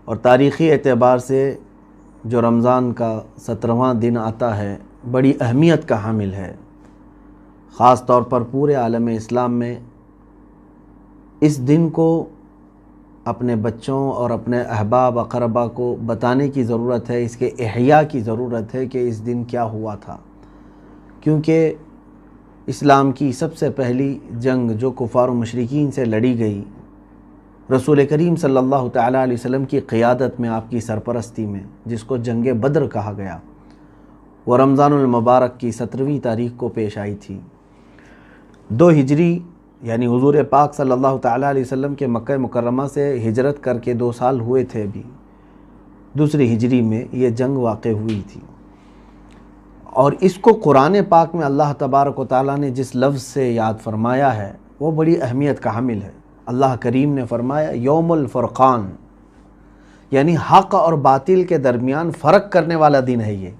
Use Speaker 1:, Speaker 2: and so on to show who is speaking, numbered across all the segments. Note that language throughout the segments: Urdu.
Speaker 1: اور تاریخی اعتبار سے جو رمضان کا 17واں دن آتا ہے بڑی اہمیت کا حامل ہے، خاص طور پر پورے عالم اسلام میں اس دن کو اپنے بچوں اور اپنے احباب اقربا کو بتانے کی ضرورت ہے، اس کے احیاء کی ضرورت ہے کہ اس دن کیا ہوا تھا، کیونکہ اسلام کی سب سے پہلی جنگ جو کفار و مشرکین سے لڑی گئی رسول کریم صلی اللہ تعالیٰ علیہ وسلم کی قیادت میں، آپ کی سرپرستی میں، جس کو جنگ بدر کہا گیا، وہ رمضان المبارک کی 17ویں تاریخ کو پیش آئی تھی۔ 2 ہجری یعنی حضور پاک صلی اللہ تعالیٰ علیہ وسلم کے مکہ مکرمہ سے ہجرت کر کے 2 سال ہوئے تھے، ابھی 2 ہجری میں یہ جنگ واقع ہوئی تھی، اور اس کو قرآن پاک میں اللہ تبارک و تعالیٰ نے جس لفظ سے یاد فرمایا ہے وہ بڑی اہمیت کا حامل ہے۔ اللہ کریم نے فرمایا یوم الفرقان، یعنی حق اور باطل کے درمیان فرق کرنے والا دن ہے یہ۔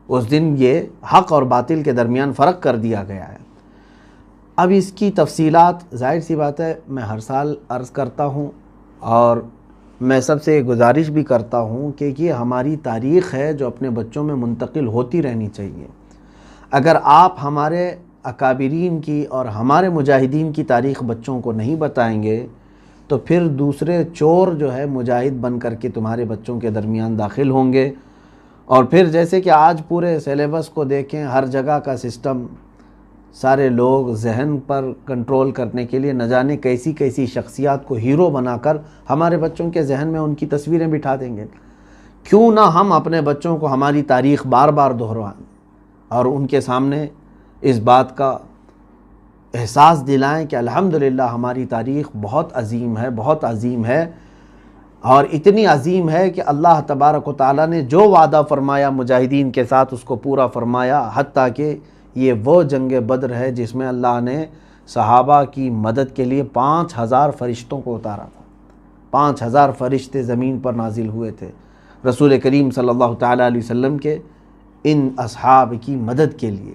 Speaker 1: اس دن یہ حق اور باطل کے درمیان فرق کر دیا گیا ہے۔ اب اس کی تفصیلات ظاہر سی بات ہے میں ہر سال عرض کرتا ہوں، اور میں سب سے گزارش بھی کرتا ہوں کہ یہ ہماری تاریخ ہے جو اپنے بچوں میں منتقل ہوتی رہنی چاہیے۔ اگر آپ ہمارے اکابرین کی اور ہمارے مجاہدین کی تاریخ بچوں کو نہیں بتائیں گے تو پھر دوسرے چور جو ہے مجاہد بن کر کے تمہارے بچوں کے درمیان داخل ہوں گے، اور پھر جیسے کہ آج پورے سیلیبس کو دیکھیں، ہر جگہ کا سسٹم، سارے لوگ ذہن پر کنٹرول کرنے کے لیے نہ جانے کیسی کیسی شخصیات کو ہیرو بنا کر ہمارے بچوں کے ذہن میں ان کی تصویریں بٹھا دیں گے۔ کیوں نہ ہم اپنے بچوں کو ہماری تاریخ بار بار دہرائیں اور ان کے سامنے اس بات کا احساس دلائیں کہ الحمدللہ ہماری تاریخ بہت عظیم ہے، بہت عظیم ہے، اور اتنی عظیم ہے کہ اللہ تبارک و تعالیٰ نے جو وعدہ فرمایا مجاہدین کے ساتھ اس کو پورا فرمایا، حتیٰ کہ یہ وہ جنگ بدر ہے جس میں اللہ نے صحابہ کی مدد کے لیے 5000 فرشتوں کو اتارا تھا۔ 5000 فرشتے زمین پر نازل ہوئے تھے رسول کریم صلی اللہ تعالیٰ علیہ وسلم کے ان اصحاب کی مدد کے لیے۔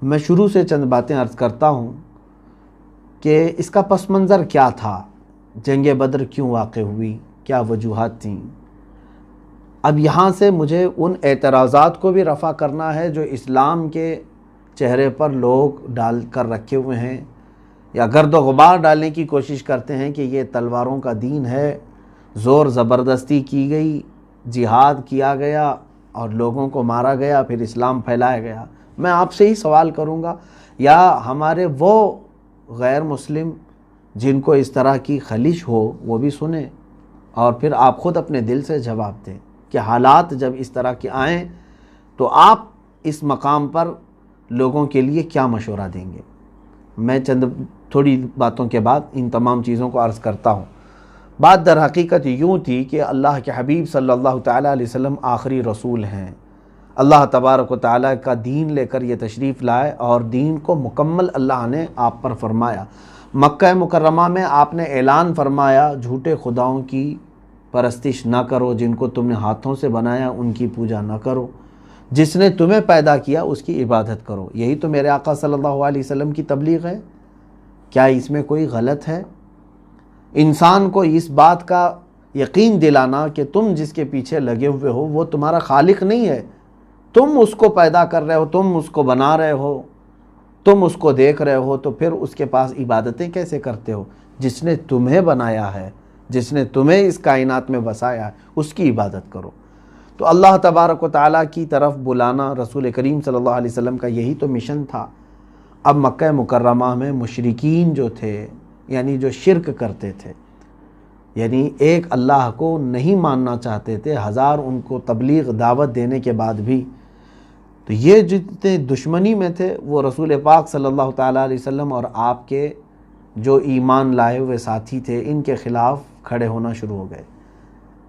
Speaker 1: میں شروع سے چند باتیں عرض کرتا ہوں کہ اس کا پس منظر کیا تھا، جنگ بدر کیوں واقع ہوئی، کیا وجوہات تھیں۔ اب یہاں سے مجھے ان اعتراضات کو بھی رفع کرنا ہے جو اسلام کے چہرے پر لوگ ڈال کر رکھے ہوئے ہیں یا گرد و غبار ڈالنے کی کوشش کرتے ہیں کہ یہ تلواروں کا دین ہے، زور زبردستی کی گئی، جہاد کیا گیا اور لوگوں کو مارا گیا، پھر اسلام پھیلایا گیا۔ میں آپ سے ہی سوال کروں گا، یا ہمارے وہ غیر مسلم جن کو اس طرح کی خلش ہو وہ بھی سنیں، اور پھر آپ خود اپنے دل سے جواب دیں کہ حالات جب اس طرح کے آئیں تو آپ اس مقام پر لوگوں کے لیے کیا مشورہ دیں گے۔ میں چند تھوڑی باتوں کے بعد ان تمام چیزوں کو عرض کرتا ہوں۔ بات در حقیقت یوں تھی کہ اللہ کے حبیب صلی اللہ تعالیٰ علیہ وسلم آخری رسول ہیں، اللہ تبارک و تعالیٰ کا دین لے کر یہ تشریف لائے، اور دین کو مکمل اللہ نے آپ پر فرمایا۔ مکہ مکرمہ میں آپ نے اعلان فرمایا جھوٹے خداؤں کی پرستش نہ کرو، جن کو تم نے ہاتھوں سے بنایا ان کی پوجا نہ کرو، جس نے تمہیں پیدا کیا اس کی عبادت کرو۔ یہی تو میرے آقا صلی اللہ علیہ وسلم کی تبلیغ ہے، کیا اس میں کوئی غلط ہے؟ انسان کو اس بات کا یقین دلانا کہ تم جس کے پیچھے لگے ہوئے ہو وہ تمہارا خالق نہیں ہے، تم اس کو پیدا کر رہے ہو، تم اس کو بنا رہے ہو، تم اس کو دیکھ رہے ہو، تو پھر اس کے پاس عبادتیں کیسے کرتے ہو؟ جس نے تمہیں بنایا ہے، جس نے تمہیں اس کائنات میں بسایا ہے، اس کی عبادت کرو۔ تو اللہ تبارک و تعالیٰ کی طرف بلانا رسول کریم صلی اللہ علیہ وسلم کا یہی تو مشن تھا۔ اب مکہ مکرمہ میں مشرکین جو تھے، یعنی جو شرک کرتے تھے، یعنی ایک اللہ کو نہیں ماننا چاہتے تھے، ہزار ان کو تبلیغ دعوت دینے کے بعد بھی، تو یہ جتنے دشمنی میں تھے وہ رسول پاک صلی اللہ تعالیٰ علیہ وسلم اور آپ کے جو ایمان لائے ہوئے ساتھی تھے ان کے خلاف کھڑے ہونا شروع ہو گئے۔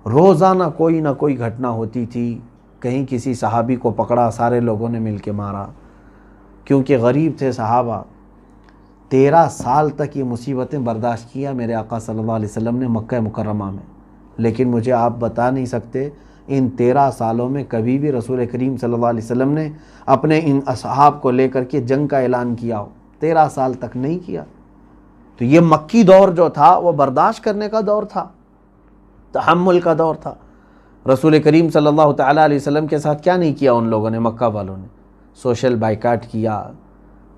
Speaker 1: روزانہ کوئی نہ کوئی گھٹنا ہوتی تھی، کہیں کسی صحابی کو پکڑا، سارے لوگوں نے مل کے مارا، کیونکہ غریب تھے صحابہ۔ 13 سال تک یہ مصیبتیں برداشت کیا میرے آقا صلی اللہ علیہ وسلم نے مکہ مکرمہ میں، لیکن مجھے آپ بتا نہیں سکتے ان 13 سالوں میں کبھی بھی رسول کریم صلی اللہ علیہ وسلم نے اپنے ان اصحاب کو لے کر کے جنگ کا اعلان کیا ہو، 13 سال تک نہیں کیا۔ تو یہ مکی دور جو تھا وہ برداشت کرنے کا دور تھا، تحمل کا دور تھا۔ رسول کریم صلی اللہ تعالیٰ علیہ وسلم کے ساتھ کیا نہیں کیا ان لوگوں نے، مکہ والوں نے؟ سوشل بائیکاٹ کیا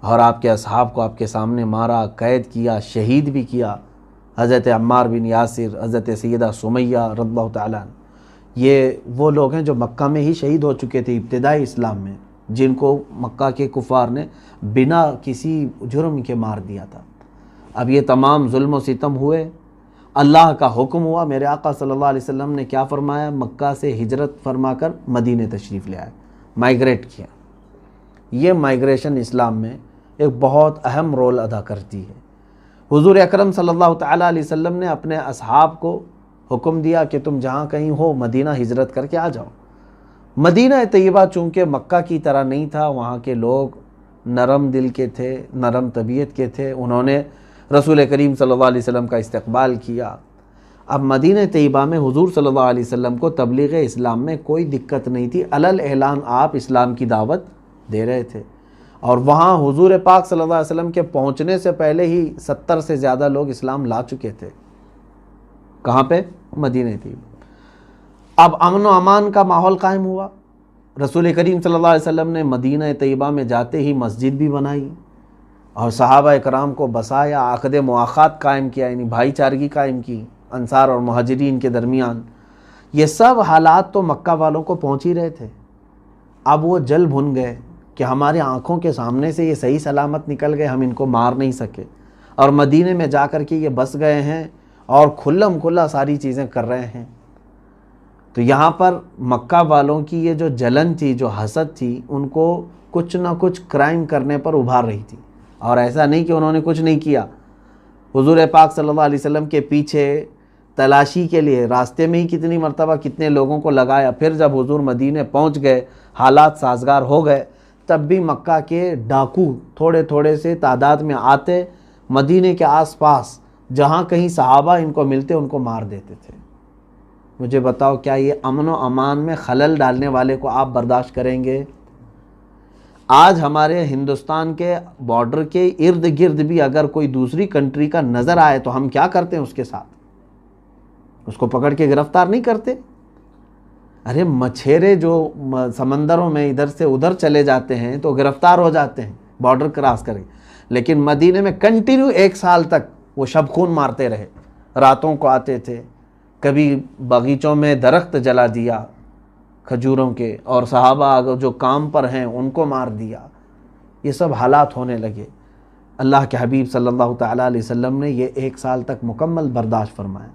Speaker 1: اور آپ کے اصحاب کو آپ کے سامنے مارا، قید کیا، شہید بھی کیا۔ حضرت عمار بن یاسر، حضرت سیدہ سمیہ رضی اللہ تعالیٰ عنہ، یہ وہ لوگ ہیں جو مکہ میں ہی شہید ہو چکے تھے ابتدائی اسلام میں، جن کو مکہ کے کفار نے بنا کسی جرم کے مار دیا تھا۔ اب یہ تمام ظلم و ستم ہوئے، اللہ کا حکم ہوا، میرے آقا صلی اللہ علیہ وسلم نے کیا فرمایا؟ مکہ سے ہجرت فرما کر مدینے تشریف لے آئے، مائیگریٹ کیا۔ یہ مائیگریشن اسلام میں ایک بہت اہم رول ادا کرتی ہے۔ حضور اکرم صلی اللہ تعالیٰ علیہ وسلم نے اپنے اصحاب کو حکم دیا کہ تم جہاں کہیں ہو مدینہ ہجرت کر کے آ جاؤ۔ مدینہ طیبہ چونکہ مکہ کی طرح نہیں تھا، وہاں کے لوگ نرم دل کے تھے، نرم طبیعت کے تھے، انہوں نے رسول کریم صلی اللہ علیہ وسلم کا استقبال کیا۔ اب مدینہ طیبہ میں حضور صلی اللہ علیہ وسلم کو تبلیغ اسلام میں کوئی دقت نہیں تھی، علل اعلان آپ اسلام کی دعوت دے رہے تھے، اور وہاں حضور پاک صلی اللہ علیہ وسلم کے پہنچنے سے پہلے ہی 70 سے زیادہ لوگ اسلام لا چکے تھے۔ کہاں پہ؟ مدینہ طیبہ۔ اب امن و امان کا ماحول قائم ہوا۔ رسول کریم صلی اللہ علیہ وسلم نے مدینہ طیبہ میں جاتے ہی مسجد بھی بنائی اور صحابہ اکرام کو بسایا، عقد مواخات قائم کیا، یعنی بھائی چارگی قائم کی انصار اور مہاجرین کے درمیان۔ یہ سب حالات تو مکہ والوں کو پہنچ ہی رہے تھے۔ اب وہ جل بھن گئے کہ ہمارے آنکھوں کے سامنے سے یہ صحیح سلامت نکل گئے، ہم ان کو مار نہیں سکے، اور مدینے میں جا کر کے یہ بس گئے ہیں اور کھلم کھلا ساری چیزیں کر رہے ہیں۔ تو یہاں پر مکہ والوں کی یہ جو جلن تھی، جو حسد تھی، ان کو کچھ نہ کچھ کرائم کرنے پر ابھار رہی تھی، اور ایسا نہیں کہ انہوں نے کچھ نہیں کیا۔ حضور پاک صلی اللہ علیہ وسلم کے پیچھے تلاشی کے لیے راستے میں ہی کتنی مرتبہ کتنے لوگوں کو لگایا، پھر جب حضور مدینے پہنچ گئے، حالات سازگار ہو گئے، تب بھی مکہ کے ڈاکو تھوڑے تھوڑے سے تعداد میں آتے، مدینے کے آس پاس جہاں کہیں صحابہ ان کو ملتے ان کو مار دیتے تھے۔ مجھے بتاؤ، کیا یہ امن و امان میں خلل ڈالنے والے کو آپ برداشت کریں گے؟ آج ہمارے ہندوستان کے بارڈر کے ارد گرد بھی اگر کوئی دوسری کنٹری کا نظر آئے تو ہم کیا کرتے ہیں اس کے ساتھ؟ اس کو پکڑ کے گرفتار نہیں کرتے؟ ارے مچھیرے جو سمندروں میں ادھر سے ادھر چلے جاتے ہیں تو گرفتار ہو جاتے ہیں بارڈر کراس کریں، لیکن مدینے میں کنٹینیو 1 سال تک وہ شب خون مارتے رہے۔ راتوں کو آتے تھے، کبھی باغیچوں میں درخت جلا دیا کھجوروں کے، اور صحابہ جو کام پر ہیں ان کو مار دیا۔ یہ سب حالات ہونے لگے۔ اللہ کے حبیب صلی اللہ تعالیٰ علیہ وسلم نے یہ 1 سال تک مکمل برداشت فرمایا۔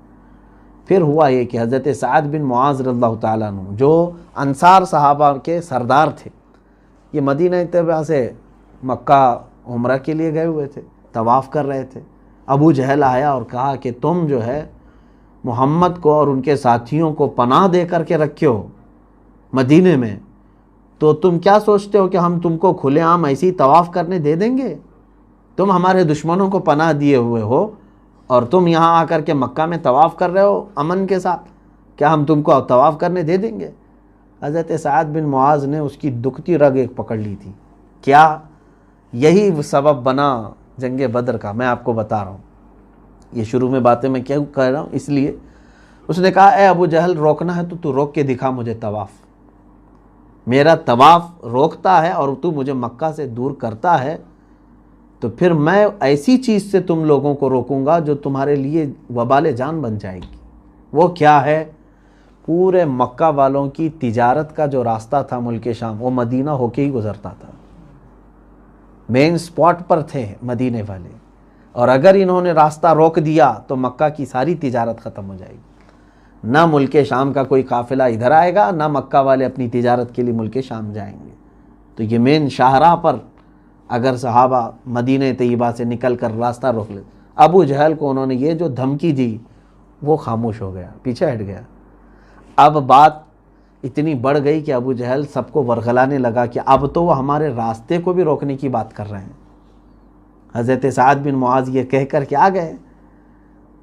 Speaker 1: پھر ہوا یہ کہ حضرت سعد بن معاذ رضی اللہ تعالیٰ عنہ، جو انصار صحابہ کے سردار تھے، یہ مدینہ طیبہ سے مکہ عمرہ کے لیے گئے ہوئے تھے، طواف کر رہے تھے۔ ابو جہل آیا اور کہا کہ تم جو ہے محمد کو اور ان کے ساتھیوں کو پناہ دے کر کے رکھے ہو مدینے میں، تو تم کیا سوچتے ہو کہ ہم تم کو کھلے عام ایسی طواف کرنے دے دیں گے؟ تم ہمارے دشمنوں کو پناہ دیے ہوئے ہو اور تم یہاں آ کر کے مکہ میں طواف کر رہے ہو امن کے ساتھ، کیا ہم تم کو طواف کرنے دے دیں گے؟ حضرت سعد بن معاذ نے اس کی دکھتی رگ ایک پکڑ لی تھی۔ کیا یہی سبب بنا جنگ بدر کا؟ میں آپ کو بتا رہا ہوں، یہ شروع میں باتیں میں کیوں کہہ رہا ہوں، اس لیے اس نے کہا، اے ابو جہل، روکنا ہے تو روک کے دکھا مجھے طواف۔ میرا طواف روکتا ہے اور تو مجھے مکہ سے دور کرتا ہے، تو پھر میں ایسی چیز سے تم لوگوں کو روکوں گا جو تمہارے لیے وبال جان بن جائے گی۔ وہ کیا ہے؟ پورے مکہ والوں کی تجارت کا جو راستہ تھا ملک شام، وہ مدینہ ہو کے ہی گزرتا تھا۔ مین سپاٹ پر تھے مدینے والے، اور اگر انہوں نے راستہ روک دیا تو مکہ کی ساری تجارت ختم ہو جائے گی۔ نہ ملک شام کا کوئی قافلہ ادھر آئے گا، نہ مکہ والے اپنی تجارت کے لیے ملک شام جائیں گے۔ تو یہ مین شاہراہ پر اگر صحابہ مدینہ طیبہ سے نکل کر راستہ روک لے، ابو جہل کو انہوں نے یہ جو دھمکی دی وہ خاموش ہو گیا، پیچھے ہٹ گیا۔ اب بات اتنی بڑھ گئی کہ ابو جہل سب کو ورغلانے لگا کہ اب تو وہ ہمارے راستے کو بھی روکنے کی بات کر رہے ہیں۔ حضرت سعد بن معاذ یہ کہہ کر کے آ گئے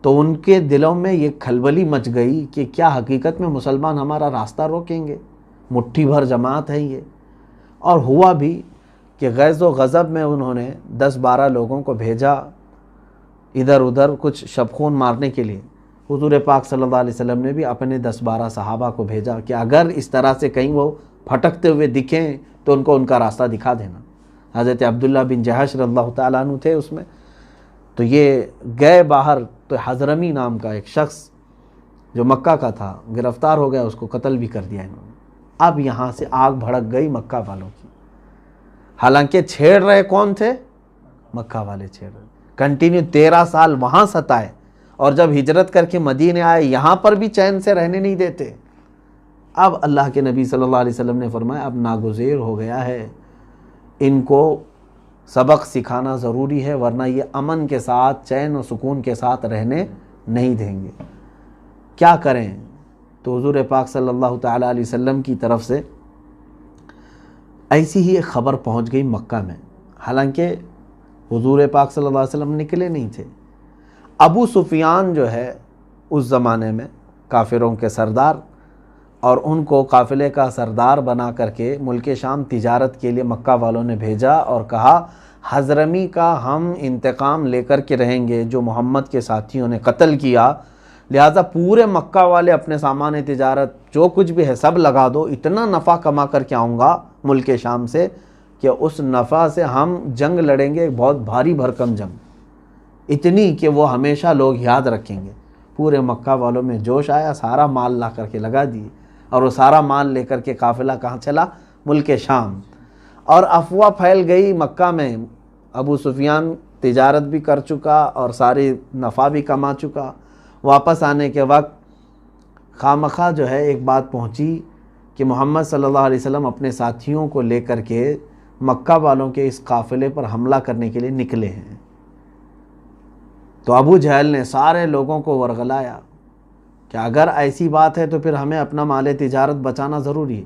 Speaker 1: تو ان کے دلوں میں یہ کھلبلی مچ گئی کہ کیا حقیقت میں مسلمان ہمارا راستہ روکیں گے؟ مٹھی بھر جماعت ہے یہ۔ اور ہوا بھی کہ غیظ و غضب میں انہوں نے 10-12 لوگوں کو بھیجا ادھر ادھر کچھ شب خون مارنے کے لیے، حضور پاک صلی اللہ علیہ وسلم نے بھی اپنے 10-12 صحابہ کو بھیجا کہ اگر اس طرح سے کہیں وہ پھٹکتے ہوئے دکھیں تو ان کو ان کا راستہ دکھا دینا۔ حضرت عبداللہ بن جہش رضی اللہ تعالیٰ عنہ تھے اس میں، تو یہ گئے باہر، تو حضرمی نام کا ایک شخص جو مکہ کا تھا گرفتار ہو گیا، اس کو قتل بھی کر دیا انہوں نے۔ اب یہاں سے آگ بھڑک گئی مکہ والوں کی، حالانکہ چھیڑ رہے کون تھے؟ مکہ والے چھیڑ رہے، کنٹینیو 13 سال وہاں ستائے، اور جب ہجرت کر کے مدینے آئے یہاں پر بھی چین سے رہنے نہیں دیتے۔ اب اللہ کے نبی صلی اللہ علیہ وسلم نے فرمایا اب ناگزیر ہو گیا ہے، ان کو سبق سکھانا ضروری ہے، ورنہ یہ امن کے ساتھ چین و سکون کے ساتھ رہنے نہیں دیں گے۔ کیا کریں؟ تو حضور پاک صلی اللہ تعالیٰ علیہ وسلم کی طرف سے ایسی ہی ایک خبر پہنچ گئی مکہ میں، حالانکہ حضور پاک صلی اللہ علیہ وسلم نکلے نہیں تھے۔ ابو سفیان جو ہے اس زمانے میں کافروں کے سردار، اور ان کو قافلے کا سردار بنا کر کے ملک شام تجارت کے لیے مکہ والوں نے بھیجا اور کہا حضرمی کا ہم انتقام لے کر کے رہیں گے جو محمد کے ساتھیوں نے قتل کیا، لہٰذا پورے مکہ والے اپنے سامان تجارت جو کچھ بھی ہے سب لگا دو، اتنا نفع کما کر کے آؤں گا ملک شام سے کہ اس نفع سے ہم جنگ لڑیں گے، بہت بھاری بھرکم جنگ، اتنی کہ وہ ہمیشہ لوگ یاد رکھیں گے۔ پورے مکہ والوں میں جوش آیا، سارا مال لا کر کے لگا دیے، اور وہ سارا مال لے کر کے قافلہ کہاں چلا؟ ملک شام۔ اور افواہ پھیل گئی مکہ میں، ابو سفیان تجارت بھی کر چکا اور ساری نفع بھی کما چکا، واپس آنے کے وقت خامخواہ جو ہے ایک بات پہنچی کہ محمد صلی اللہ علیہ وسلم اپنے ساتھیوں کو لے کر کے مکہ والوں کے اس قافلے پر حملہ کرنے کے لیے نکلے ہیں۔ تو ابو جہل نے سارے لوگوں کو ورغلایا کہ اگر ایسی بات ہے تو پھر ہمیں اپنا مال تجارت بچانا ضروری ہے۔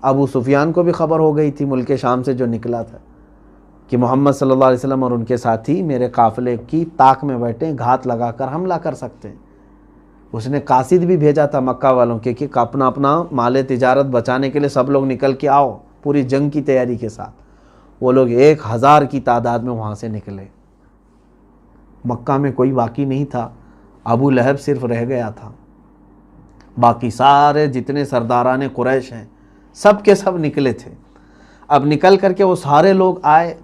Speaker 1: ابو سفیان کو بھی خبر ہو گئی تھی ملک شام سے جو نکلا تھا کہ محمد صلی اللہ علیہ وسلم اور ان کے ساتھی میرے قافلے کی طاق میں بیٹھے، گھات لگا کر حملہ کر سکتے ہیں۔ اس نے قاصد بھی بھیجا تھا مکہ والوں کے کہ اپنا مال تجارت بچانے کے لیے سب لوگ نکل کے آؤ، پوری جنگ کی تیاری کے ساتھ۔ وہ لوگ 1000 کی تعداد میں وہاں سے نکلے۔ مکہ میں کوئی باقی نہیں تھا، ابو لہب صرف رہ گیا تھا، باقی سارے جتنے سرداران قریش ہیں سب کے سب نکلے تھے۔ اب نکل کر کے وہ سارے لوگ آئے،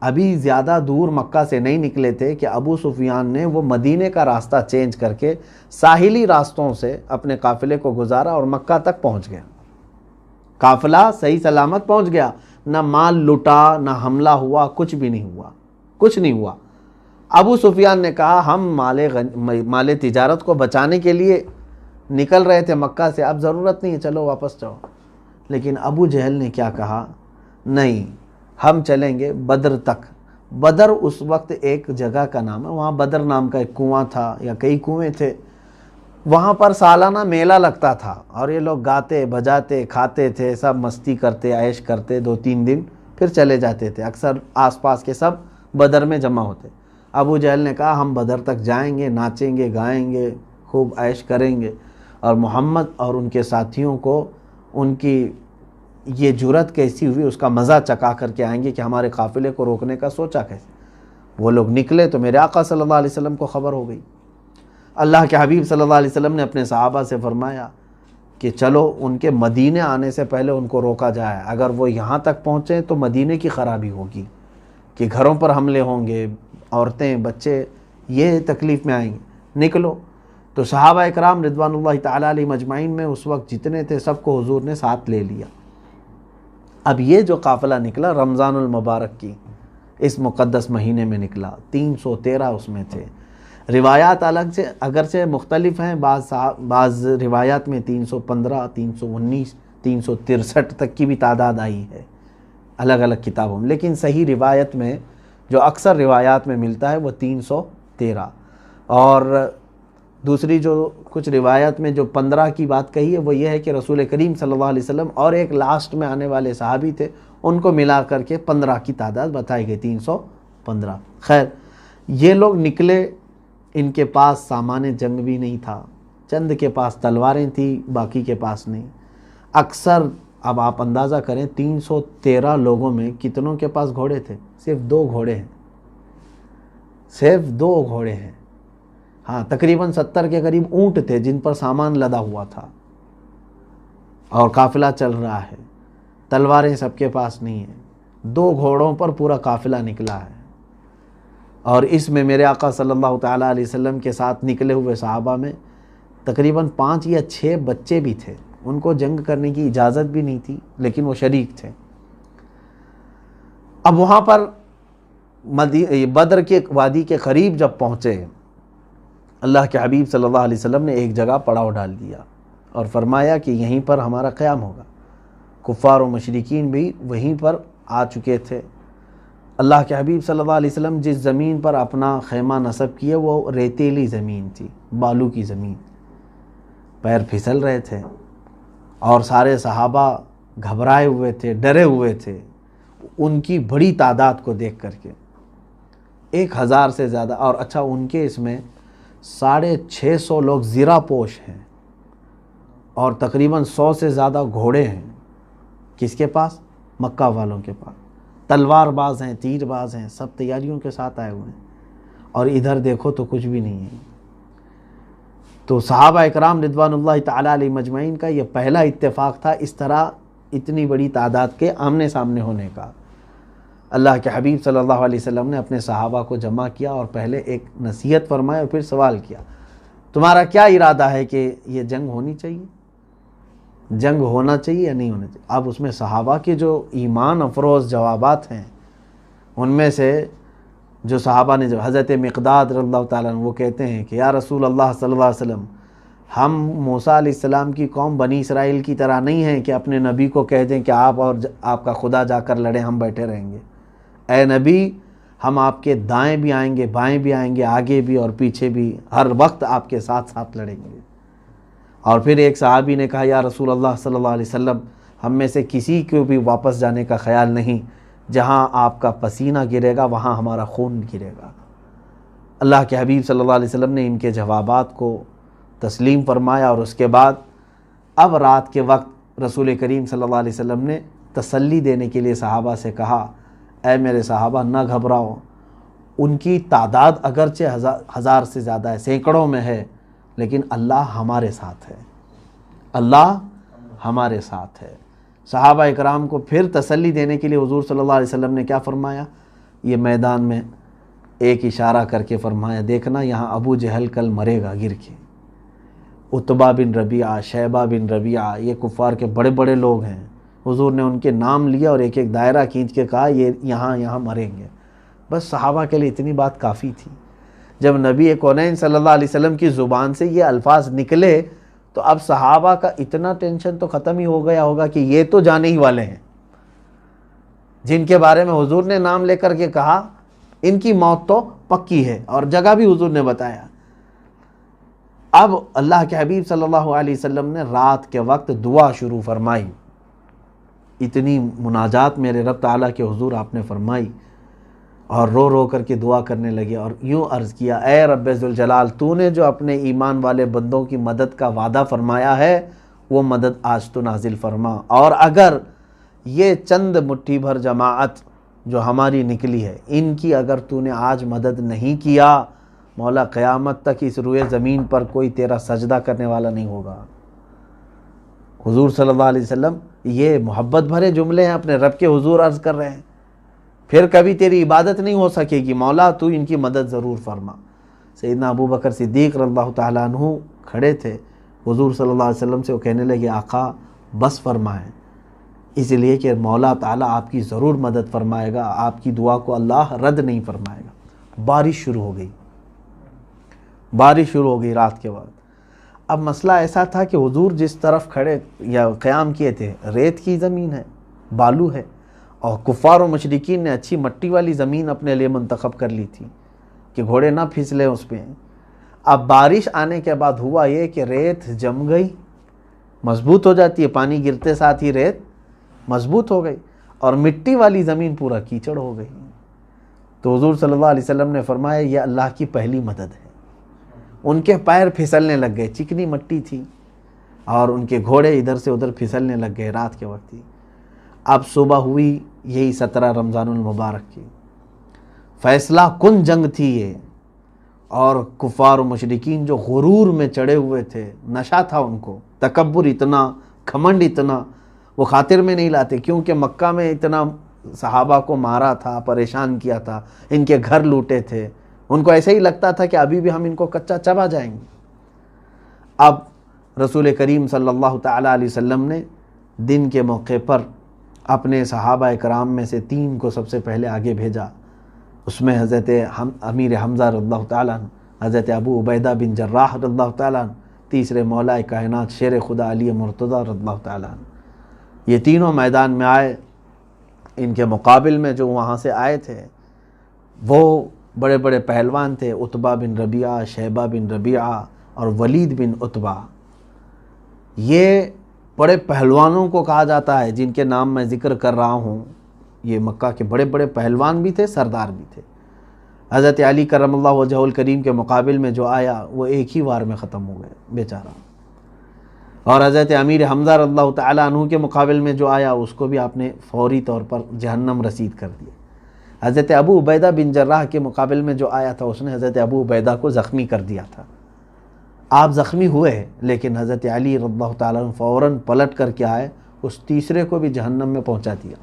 Speaker 1: ابھی زیادہ دور مکہ سے نہیں نکلے تھے کہ ابو سفیان نے وہ مدینے کا راستہ چینج کر کے ساحلی راستوں سے اپنے قافلے کو گزارا اور مکہ تک پہنچ گیا۔ قافلہ صحیح سلامت پہنچ گیا، نہ مال لٹا، نہ حملہ ہوا، کچھ بھی نہیں ہوا، کچھ نہیں ہوا۔ ابو سفیان نے کہا ہم مال تجارت کو بچانے کے لیے نکل رہے تھے مکہ سے، اب ضرورت نہیں ہے، چلو واپس جاؤ۔ لیکن ابو جہل نے کیا کہا؟ نہیں، ہم چلیں گے بدر تک۔ بدر اس وقت ایک جگہ کا نام ہے، وہاں بدر نام کا ایک کنواں تھا یا کئی کنویں تھے، وہاں پر سالانہ میلہ لگتا تھا اور یہ لوگ گاتے بجاتے کھاتے تھے، سب مستی کرتے عیش کرتے، 2-3 دن پھر چلے جاتے تھے۔ اکثر آس پاس کے سب بدر میں جمع ہوتے۔ ابو جہل نے کہا ہم بدر تک جائیں گے، ناچیں گے، گائیں گے، خوب عیش کریں گے، اور محمد اور ان کے ساتھیوں کو ان کی یہ جرت کیسی ہوئی اس کا مزہ چکا کر کے آئیں گے کہ ہمارے قافلے کو روکنے کا سوچا کیسے۔ وہ لوگ نکلے تو میرے آقا صلی اللہ علیہ وسلم کو خبر ہو گئی۔ اللہ کے حبیب صلی اللہ علیہ وسلم نے اپنے صحابہ سے فرمایا کہ چلو ان کے مدینے آنے سے پہلے ان کو روکا جائے، اگر وہ یہاں تک پہنچے تو مدینے کی خرابی ہوگی کہ گھروں پر حملے ہوں گے، عورتیں بچے یہ تکلیف میں آئیں گے، نکلو۔ تو صحابہ اکرام رضوان اللہ تعالیٰ علیہ مجمعین میں اس وقت جتنے تھے سب کو حضور نے ساتھ لے لیا۔ اب یہ جو قافلہ نکلا رمضان المبارک کی اس مقدس مہینے میں نکلا، 313 اس میں تھے۔ روایات الگ سے اگرچہ مختلف ہیں، بعض روایات میں 315، 319، 363 تک کی بھی تعداد آئی ہے الگ الگ کتابوں میں، لیکن صحیح روایت میں جو اکثر روایات میں ملتا ہے وہ 313۔ اور دوسری جو کچھ روایت میں جو 15 کی بات کہی ہے وہ یہ ہے کہ رسول کریم صلی اللہ علیہ وسلم اور ایک لاسٹ میں آنے والے صحابی تھے، ان کو ملا کر کے 15 کی تعداد بتائی گئی، 315۔ خیر، یہ لوگ نکلے، ان کے پاس سامان جنگ بھی نہیں تھا، چند کے پاس تلواریں تھیں، باقی کے پاس نہیں۔ اکثر اب آپ اندازہ کریں 313 لوگوں میں کتنوں کے پاس گھوڑے تھے؟ صرف 2 گھوڑے ہیں، صرف 2 گھوڑے ہیں۔ ہاں تقریباً 70 کے قریب اونٹ تھے جن پر سامان لدا ہوا تھا اور قافلہ چل رہا ہے. تلواریں سب کے پاس نہیں ہیں. 2 گھوڑوں پر پورا قافلہ نکلا ہے. اور اس میں میرے آقا صلی اللہ تعالیٰ علیہ وسلم کے ساتھ نکلے ہوئے صحابہ میں تقریباً 5 یا 6 بچے بھی تھے. ان کو جنگ کرنے کی اجازت بھی نہیں تھی لیکن وہ شریک تھے. اب وہاں پر بدر کے وادی کے قریب جب پہنچے، اللہ کے حبیب صلی اللہ علیہ وسلم نے ایک جگہ پڑاؤ ڈال دیا اور فرمایا کہ یہیں پر ہمارا قیام ہوگا. کفار و مشرکین بھی وہیں پر آ چکے تھے. اللہ کے حبیب صلی اللہ علیہ وسلم جس زمین پر اپنا خیمہ نصب کیے وہ ریتیلی زمین تھی، بالو کی زمین. پیر پھسل رہے تھے اور سارے صحابہ گھبرائے ہوئے تھے، ڈرے ہوئے تھے ان کی بڑی تعداد کو دیکھ کر کے. 1000 سے زیادہ. اور اچھا ان کے اس میں 650 لوگ زیرہ پوش ہیں اور تقریباً 100 سے زیادہ گھوڑے ہیں. کس کے پاس؟ مکہ والوں کے پاس. تلوار باز ہیں، تیر باز ہیں، سب تیاریوں کے ساتھ آئے ہوئے ہیں. اور ادھر دیکھو تو کچھ بھی نہیں ہے. تو صحابہ اکرام رضوان اللہ تعالیٰ علیہ مجمعین کا یہ پہلا اتفاق تھا اس طرح اتنی بڑی تعداد کے آمنے سامنے ہونے کا. اللہ کے حبیب صلی اللہ علیہ وسلم نے اپنے صحابہ کو جمع کیا اور پہلے ایک نصیحت فرمائی اور پھر سوال کیا، تمہارا کیا ارادہ ہے کہ یہ جنگ ہونی چاہیے؟ جنگ ہونا چاہیے یا نہیں ہونا چاہیے؟ اب اس میں صحابہ کے جو ایمان افروز جوابات ہیں ان میں سے جو صحابہ نے جو حضرت مقداد رضی اللہ تعالیٰ عنہ وہ کہتے ہیں کہ یا رسول اللہ صلی اللہ علیہ وسلم، ہم موسیٰ علیہ السلام کی قوم بنی اسرائیل کی طرح نہیں ہیں کہ اپنے نبی کو کہہ دیں کہ آپ اور آپ کا خدا جا کر لڑیں، ہم بیٹھے رہیں گے. اے نبی، ہم آپ کے دائیں بھی آئیں گے، بائیں بھی آئیں گے، آگے بھی اور پیچھے بھی، ہر وقت آپ کے ساتھ ساتھ لڑیں گے. اور پھر ایک صحابی نے کہا یا رسول اللہ صلی اللہ علیہ وسلم، ہم میں سے کسی کو بھی واپس جانے کا خیال نہیں، جہاں آپ کا پسینہ گرے گا وہاں ہمارا خون گرے گا. اللہ کے حبیب صلی اللہ علیہ وسلم نے ان کے جوابات کو تسلیم فرمایا اور اس کے بعد اب رات کے وقت رسول کریم صلی اللہ علیہ وسلم نے تسلی دینے کے لیے صحابہ سے کہا، اے میرے صحابہ نہ گھبراؤ. ان کی تعداد اگرچہ 1000 سے زیادہ ہے، سینکڑوں میں ہے، لیکن اللہ ہمارے ساتھ ہے. اللہ ہمارے ساتھ ہے. صحابہ اکرام کو پھر تسلی دینے کے لیے حضور صلی اللہ علیہ وسلم نے کیا فرمایا؟ یہ میدان میں ایک اشارہ کر کے فرمایا، دیکھنا یہاں ابو جہل کل مرے گا گر کے. عتبہ بن ربیعہ، شیبہ بن ربیعہ، یہ کفار کے بڑے بڑے لوگ ہیں. حضور نے ان کے نام لیا اور ایک ایک دائرہ کھینچ کے کہا یہ یہاں مریں گے. بس صحابہ کے لیے اتنی بات کافی تھی. جب نبی کونین صلی اللہ علیہ وسلم کی زبان سے یہ الفاظ نکلے تو اب صحابہ کا اتنا ٹینشن تو ختم ہی ہو گیا ہوگا کہ یہ تو جانے ہی والے ہیں جن کے بارے میں حضور نے نام لے کر کے کہا ان کی موت تو پکی ہے، اور جگہ بھی حضور نے بتایا. اب اللہ کے حبیب صلی اللہ علیہ وسلم نے رات کے وقت دعا شروع فرمائی. اتنی مناجات میرے رب تعالیٰ کے حضور آپ نے فرمائی اور رو رو کر کے دعا کرنے لگے اور یوں عرض کیا، اے رب ذوالجلال، تو نے جو اپنے ایمان والے بندوں کی مدد کا وعدہ فرمایا ہے وہ مدد آج تو نازل فرما، اور اگر یہ چند مٹھی بھر جماعت جو ہماری نکلی ہے ان کی اگر تو نے آج مدد نہیں کیا، مولا قیامت تک اس روئے زمین پر کوئی تیرا سجدہ کرنے والا نہیں ہوگا. حضور صلی اللہ علیہ وسلم یہ محبت بھرے جملے ہیں، اپنے رب کے حضور عرض کر رہے ہیں. پھر کبھی تیری عبادت نہیں ہو سکے گی، مولا تو ان کی مدد ضرور فرما. سیدنا ابو بکر صدیق رضی اللہ تعالیٰ عنہ کھڑے تھے حضور صلی اللہ علیہ وسلم سے، وہ کہنے لگے آقا بس فرمائیں، اس لیے کہ مولا تعالیٰ آپ کی ضرور مدد فرمائے گا، آپ کی دعا کو اللہ رد نہیں فرمائے گا. بارش شروع ہو گئی رات کے وقت. اب مسئلہ ایسا تھا کہ حضور جس طرف کھڑے یا قیام کیے تھے ریت کی زمین ہے، بالو ہے، اور کفار و مشرکین نے اچھی مٹی والی زمین اپنے لیے منتخب کر لی تھی کہ گھوڑے نہ پھسلیں اس پہ. اب بارش آنے کے بعد ہوا یہ کہ ریت جم گئی، مضبوط ہو جاتی ہے، پانی گرتے ساتھ ہی ریت مضبوط ہو گئی اور مٹی والی زمین پورا کیچڑ ہو گئی. تو حضور صلی اللہ علیہ وسلم نے فرمایا یہ اللہ کی پہلی مدد ہے. ان کے پیر پھسلنے لگ گئے، چکنی مٹی تھی اور ان کے گھوڑے ادھر سے ادھر پھسلنے لگ گئے. رات کے وقت ہی اب صبح ہوئی، یہی 17 رمضان المبارک کی فیصلہ کن جنگ تھی یہ. اور کفار و مشرکین جو غرور میں چڑھے ہوئے تھے، نشہ تھا ان کو، تکبر اتنا، کھمنڈ اتنا، وہ خاطر میں نہیں لاتے، کیونکہ مکہ میں اتنا صحابہ کو مارا تھا، پریشان کیا تھا، ان کے گھر لوٹے تھے، ان کو ایسے ہی لگتا تھا کہ ابھی بھی ہم ان کو کچا چبا جائیں گے۔ اب رسول کریم صلی اللہ تعالیٰ علیہ وسلم نے دن کے موقع پر اپنے صحابہ کرام میں سے 3 کو سب سے پہلے آگے بھیجا۔ اس میں حضرت امیر حمزہ رضی اللہ تعالیٰ عنہ، حضرت ابو عبیدہ بن جراح رضی اللہ تعالیٰ عنہ، تیسرے مولا کائنات شیر خدا علی مرتضیٰ رضی اللہ تعالیٰ عنہ۔ یہ تینوں میدان میں آئے۔ ان کے مقابل میں جو وہاں سے آئے تھے وہ بڑے بڑے پہلوان تھے، عتبہ بن ربیعہ، شیبہ بن ربیعہ اور ولید بن عتبہ۔ یہ بڑے پہلوانوں کو کہا جاتا ہے جن کے نام میں ذکر کر رہا ہوں، یہ مکہ کے بڑے بڑے پہلوان بھی تھے، سردار بھی تھے۔ حضرت علی کرم اللہ وجہہ الکریم کے مقابل میں جو آیا وہ ایک ہی وار میں ختم ہو گئے بیچارہ، اور حضرت امیر حمزہ رضی اللہ تعالیٰ عنہ کے مقابل میں جو آیا اس کو بھی آپ نے فوری طور پر جہنم رسید کر دیا۔ حضرت ابو عبیدہ بن جراح کے مقابل میں جو آیا تھا اس نے حضرت ابو عبیدہ کو زخمی کر دیا تھا۔ آپ زخمی ہوئے لیکن حضرت علی رضی اللہ تعالیٰ عنہ فوراً پلٹ کر کے آئے، اس تیسرے کو بھی جہنم میں پہنچا دیا۔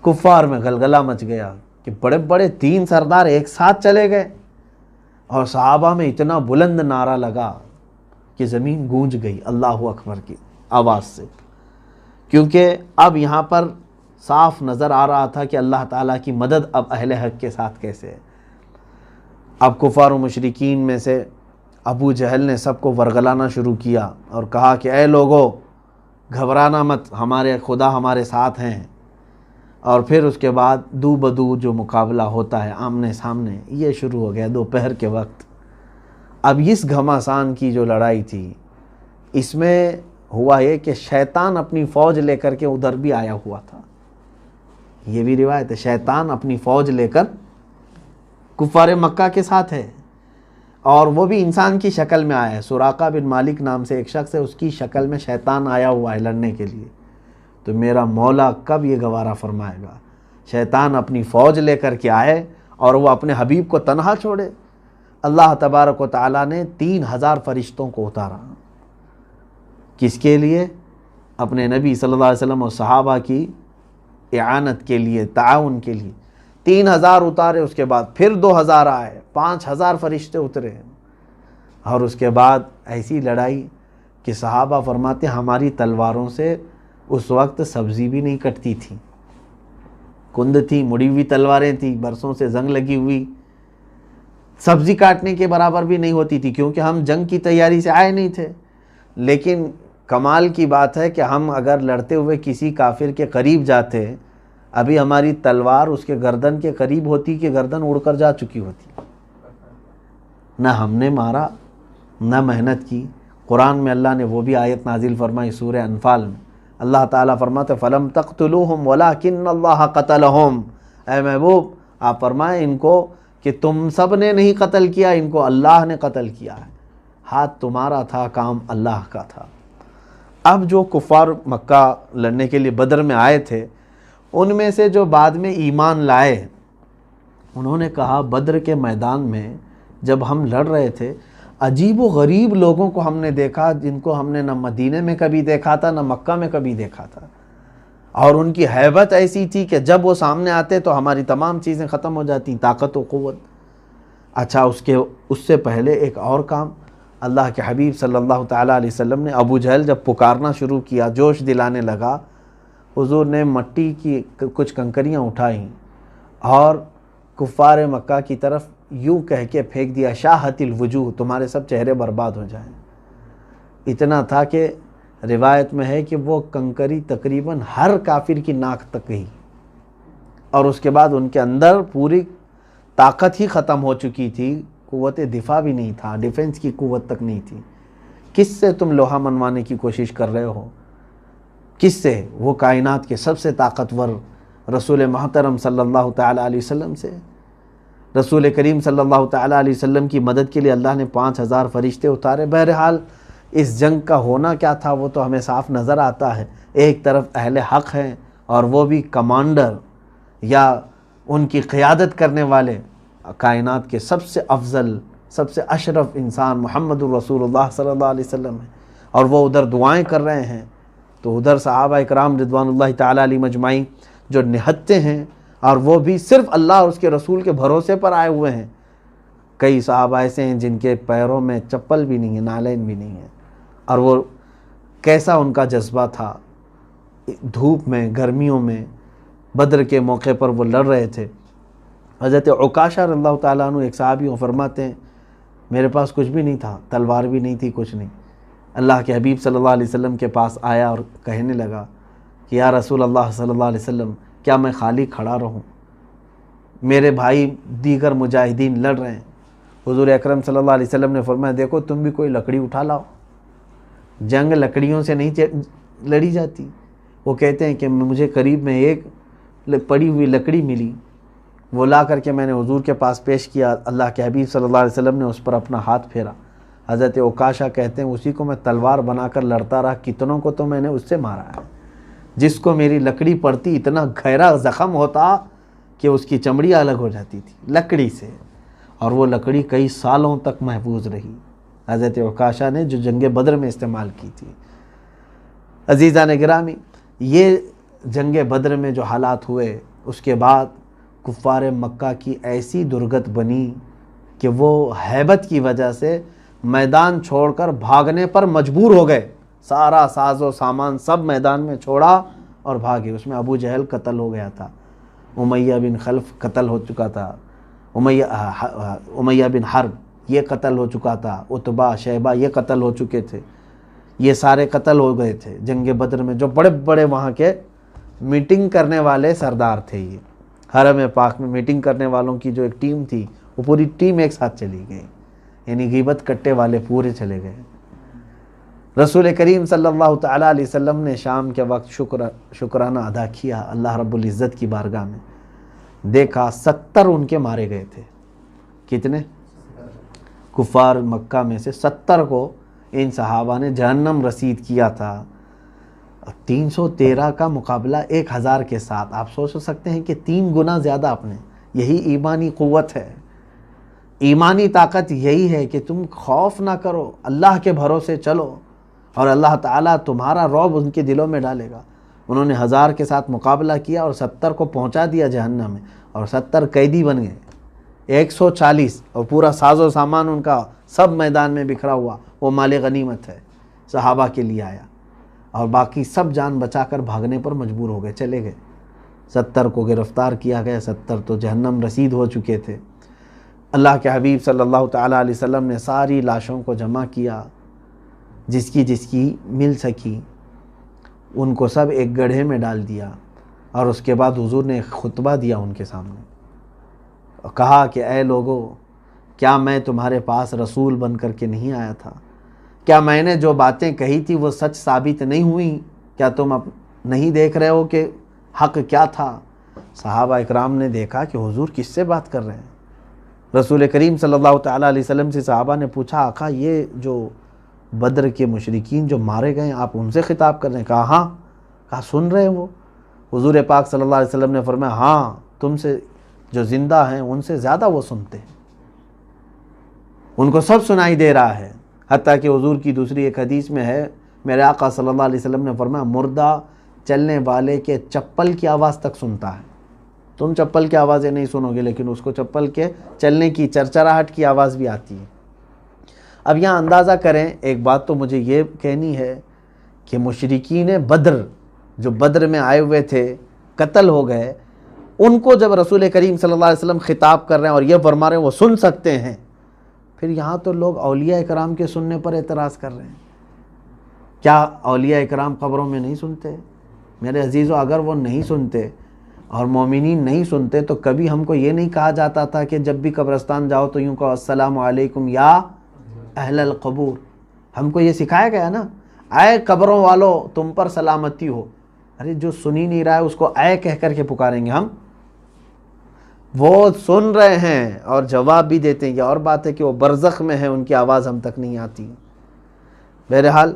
Speaker 1: کفار میں غلغلہ مچ گیا کہ بڑے بڑے 3 سردار ایک ساتھ چلے گئے، اور صحابہ میں اتنا بلند نعرہ لگا کہ زمین گونج گئی اللہ اکبر کی آواز سے، کیونکہ اب یہاں پر صاف نظر آ رہا تھا کہ اللہ تعالیٰ کی مدد اب اہل حق کے ساتھ کیسے ہے۔ اب کفار و مشرکین میں سے ابو جہل نے سب کو ورغلانا شروع کیا اور کہا کہ اے لوگو گھبرانا مت، ہمارے خدا ہمارے ساتھ ہیں۔ اور پھر اس کے بعد دو بدو جو مقابلہ ہوتا ہے آمنے سامنے، یہ شروع ہو گیا دوپہر کے وقت۔ اب اس گھماسان کی جو لڑائی تھی اس میں ہوا یہ کہ شیطان اپنی فوج لے کر کے ادھر بھی آیا ہوا تھا، یہ بھی روایت ہے، شیطان اپنی فوج لے کر کفار مکہ کے ساتھ ہے، اور وہ بھی انسان کی شکل میں آیا ہے۔ سراقہ بن مالک نام سے ایک شخص ہے، اس کی شکل میں شیطان آیا ہوا ہے لڑنے کے لیے۔ تو میرا مولا کب یہ گوارہ فرمائے گا شیطان اپنی فوج لے کر کے آئے اور وہ اپنے حبیب کو تنہا چھوڑے؟ اللہ تبارک و تعالیٰ نے 3000 فرشتوں کو اتارا، کس کے لیے؟ اپنے نبی صلی اللہ علیہ وسلم اور صحابہ کی اعانت کے لیے، تعاون کے لیے 3000 اتارے۔ اس کے بعد پھر 2000 آئے، 5000 فرشتے اترے، اور اس کے بعد ایسی لڑائی کہ صحابہ فرماتے ہماری تلواروں سے اس وقت سبزی بھی نہیں کٹتی تھی، کند تھی، مڑی ہوئی تلواریں تھیں، برسوں سے زنگ لگی ہوئی، سبزی کاٹنے کے برابر بھی نہیں ہوتی تھی، کیونکہ ہم جنگ کی تیاری سے آئے نہیں تھے۔ لیکن کمال کی بات ہے کہ ہم اگر لڑتے ہوئے کسی کافر کے قریب جاتے، ابھی ہماری تلوار اس کے گردن کے قریب ہوتی کہ گردن اڑ کر جا چکی ہوتی، نہ ہم نے مارا نہ محنت کی۔ قرآن میں اللہ نے وہ بھی آیت نازل فرمائی سورہ انفال میں، اللہ تعالیٰ فرماتے فَلَمْ تَقْتُلُوهُمْ وَلَكِنَّ اللَّهَ قَتَلَهُمْ، اے محبوب آپ فرمائیں ان کو کہ تم سب نے نہیں قتل کیا، ان کو اللہ نے قتل کیا ہے، ہاتھ تمہارا تھا، کام اللہ کا تھا۔ اب جو کفار مکہ لڑنے کے لیے بدر میں آئے تھے ان میں سے جو بعد میں ایمان لائے، انہوں نے کہا بدر کے میدان میں جب ہم لڑ رہے تھے عجیب و غریب لوگوں کو ہم نے دیکھا جن کو ہم نے نہ مدینے میں کبھی دیکھا تھا نہ مکہ میں کبھی دیکھا تھا، اور ان کی ہیبت ایسی تھی کہ جب وہ سامنے آتے تو ہماری تمام چیزیں ختم ہو جاتی، طاقت و قوت۔ اچھا اس سے پہلے ایک اور کام، اللہ کے حبیب صلی اللہ تعالیٰ علیہ وسلم نے ابو جہل جب پکارنا شروع کیا، جوش دلانے لگا، حضور نے مٹی کی کچھ کنکریاں اٹھائیں اور کفار مکہ کی طرف یوں کہہ کے پھینک دیا شاہت الوجوہ، تمہارے سب چہرے برباد ہو جائیں۔ اتنا تھا کہ روایت میں ہے کہ وہ کنکری تقریباً ہر کافر کی ناک تک گئی، اور اس کے بعد ان کے اندر پوری طاقت ہی ختم ہو چکی تھی، قوت دفاع بھی نہیں تھا، ڈیفنس کی قوت تک نہیں تھی۔ کس سے تم لوہا منوانے کی کوشش کر رہے ہو؟ کس سے؟ وہ کائنات کے سب سے طاقتور رسول محترم صلی اللہ تعالیٰ علیہ وسلم سے۔ رسول کریم صلی اللہ تعالیٰ علیہ وسلم کی مدد کے لیے اللہ نے 5000 فرشتے اتارے۔ بہرحال اس جنگ کا ہونا کیا تھا وہ تو ہمیں صاف نظر آتا ہے، ایک طرف اہل حق ہیں اور وہ بھی کمانڈر یا ان کی قیادت کرنے والے کائنات کے سب سے افضل، سب سے اشرف انسان محمد الرسول اللہ صلی اللہ علیہ وسلم ہیں، اور وہ ادھر دعائیں کر رہے ہیں، تو ادھر صحابہ اکرام رضوان اللہ تعالیٰ علیہ مجمعین جو نہتے ہیں، اور وہ بھی صرف اللہ اور اس کے رسول کے بھروسے پر آئے ہوئے ہیں۔ کئی صحابہ ایسے ہیں جن کے پیروں میں چپل بھی نہیں ہے، نالین بھی نہیں ہے، اور وہ کیسا ان کا جذبہ تھا، دھوپ میں، گرمیوں میں، بدر کے موقع پر وہ لڑ رہے تھے۔ حضرت عکاشہ رضی اللہ تعالیٰ عنہ ایک صحابی وہ فرماتے ہیں میرے پاس کچھ بھی نہیں تھا، تلوار بھی نہیں تھی، کچھ نہیں۔ اللہ کے حبیب صلی اللہ علیہ وسلم کے پاس آیا اور کہنے لگا کہ یا رسول اللہ صلی اللہ علیہ وسلم، کیا میں خالی کھڑا رہوں؟ میرے بھائی دیگر مجاہدین لڑ رہے ہیں۔ حضور اکرم صلی اللہ علیہ وسلم نے فرمایا دیکھو تم بھی کوئی لکڑی اٹھا لاؤ، جنگ لکڑیوں سے نہیں لڑی جاتی۔ وہ کہتے ہیں کہ مجھے قریب میں ایک پڑی ہوئی لکڑی ملی، وہ لا کر کے میں نے حضور کے پاس پیش کیا، اللہ کے حبیب صلی اللہ علیہ وسلم نے اس پر اپنا ہاتھ پھیرا۔ حضرت عکاشہ کہتے ہیں اسی کو میں تلوار بنا کر لڑتا رہا، کتنوں کو تو میں نے اس سے مارا ہے، جس کو میری لکڑی پڑتی اتنا گہرا زخم ہوتا کہ اس کی چمڑی الگ ہو جاتی تھی لکڑی سے، اور وہ لکڑی کئی سالوں تک محفوظ رہی حضرت عکاشہ نے جو جنگ بدر میں استعمال کی تھی۔ عزیزان گرامی، یہ جنگ بدر میں جو حالات ہوئے، اس کے بعد کفار مکہ کی ایسی درگت بنی کہ وہ ہیبت کی وجہ سے میدان چھوڑ کر بھاگنے پر مجبور ہو گئے، سارا ساز و سامان سب میدان میں چھوڑا اور بھاگے۔ اس میں ابو جہل قتل ہو گیا تھا، امیہ بن خلف قتل ہو چکا تھا، امیہ بن حرب یہ قتل ہو چکا تھا، عتبہ شیبہ یہ قتل ہو چکے تھے، یہ سارے قتل ہو گئے تھے جنگ بدر میں۔ جو بڑے بڑے وہاں کے میٹنگ کرنے والے سردار تھے، یہ حرم پاک میں میٹنگ کرنے والوں کی جو ایک ٹیم تھی، وہ پوری ٹیم ایک ساتھ چلی گئی، یعنی غیبت کٹے والے پورے چلے گئے۔ رسول کریم صلی اللہ تعالیٰ علیہ وسلم نے شام کے وقت شکرانہ ادا کیا اللہ رب العزت کی بارگاہ میں، دیکھا 70 ان کے مارے گئے تھے۔ کتنے؟ کفار مکہ میں سے 70 کو ان صحابہ نے جہنم رسید کیا تھا۔ 313 کا مقابلہ 1000 کے ساتھ، آپ سوچ سکتے ہیں کہ 3 گنا زیادہ اپنے۔ یہی ایمانی قوت ہے، ایمانی طاقت یہی ہے کہ تم خوف نہ کرو، اللہ کے بھروسے چلو، اور اللہ تعالیٰ تمہارا رعب ان کے دلوں میں ڈالے گا۔ انہوں نے 1000 کے ساتھ مقابلہ کیا اور 70 کو پہنچا دیا جہنم میں، اور 70 قیدی بن گئے۔ 140 اور پورا ساز و سامان ان کا سب میدان میں بکھرا ہوا، وہ مال غنیمت ہے، صحابہ کے لیے آیا، اور باقی سب جان بچا کر بھاگنے پر مجبور ہو گئے، چلے گئے۔ 70 کو گرفتار کیا گیا، 70 تو جہنم رسید ہو چکے تھے۔ اللہ کے حبیب صلی اللہ تعالیٰ علیہ وسلم نے ساری لاشوں کو جمع کیا، جس کی مل سکی ان کو سب ایک گڑھے میں ڈال دیا، اور اس کے بعد حضور نے ایک خطبہ دیا ان کے سامنے، اور کہا کہ اے لوگو، کیا میں تمہارے پاس رسول بن کر کے نہیں آیا تھا؟ کیا میں نے جو باتیں کہی تھی وہ سچ ثابت نہیں ہوئی؟ کیا تم اب نہیں دیکھ رہے ہو کہ حق کیا تھا؟ صحابہ اکرام نے دیکھا کہ حضور کس سے بات کر رہے ہیں۔ رسول کریم صلی اللہ تعالیٰ علیہ وسلم سے صحابہ نے پوچھا آقا یہ جو بدر کے مشرکین جو مارے گئے آپ ان سے خطاب کر رہے ہیں؟ کہا ہاں۔ کہا سن رہے ہیں وہ؟ حضور پاک صلی اللہ علیہ وسلم نے فرمایا ہاں، تم سے جو زندہ ہیں ان سے زیادہ وہ سنتے ہیں، ان کو سب سنائی دے رہا ہے۔ حتیٰ کہ حضور کی دوسری ایک حدیث میں ہے، میرے آقا صلی اللہ علیہ وسلم نے فرمایا مردہ چلنے والے کے چپل کی آواز تک سنتا ہے۔ تم چپل کی آوازیں نہیں سنو گے، لیکن اس کو چپل کے چلنے کی چرچراہٹ کی آواز بھی آتی ہے۔ اب یہاں اندازہ کریں، ایک بات تو مجھے یہ کہنی ہے کہ مشرکین بدر جو بدر میں آئے ہوئے تھے، قتل ہو گئے، ان کو جب رسول کریم صلی اللہ علیہ وسلم خطاب کر رہے ہیں اور یہ فرما رہے ہیں وہ سن سکتے ہیں، پھر یہاں تو لوگ اولیاء اکرام کے سننے پر اعتراض کر رہے ہیں۔ کیا اولیاء اکرام قبروں میں نہیں سنتے؟ میرے عزیزو، اگر وہ نہیں سنتے اور مومنین نہیں سنتے تو کبھی ہم کو یہ نہیں کہا جاتا تھا کہ جب بھی قبرستان جاؤ تو یوں کہو السلام علیکم یا اہل القبور۔ ہم کو یہ سکھایا گیا نا، اے قبروں والو تم پر سلامتی ہو۔ ارے جو سنی نہیں رہا ہے اس کو اے کہہ کر کے پکاریں گے ہم؟ وہ سن رہے ہیں اور جواب بھی دیتے ہیں، یہ اور بات ہے کہ وہ برزخ میں ہیں، ان کی آواز ہم تک نہیں آتی۔ بہرحال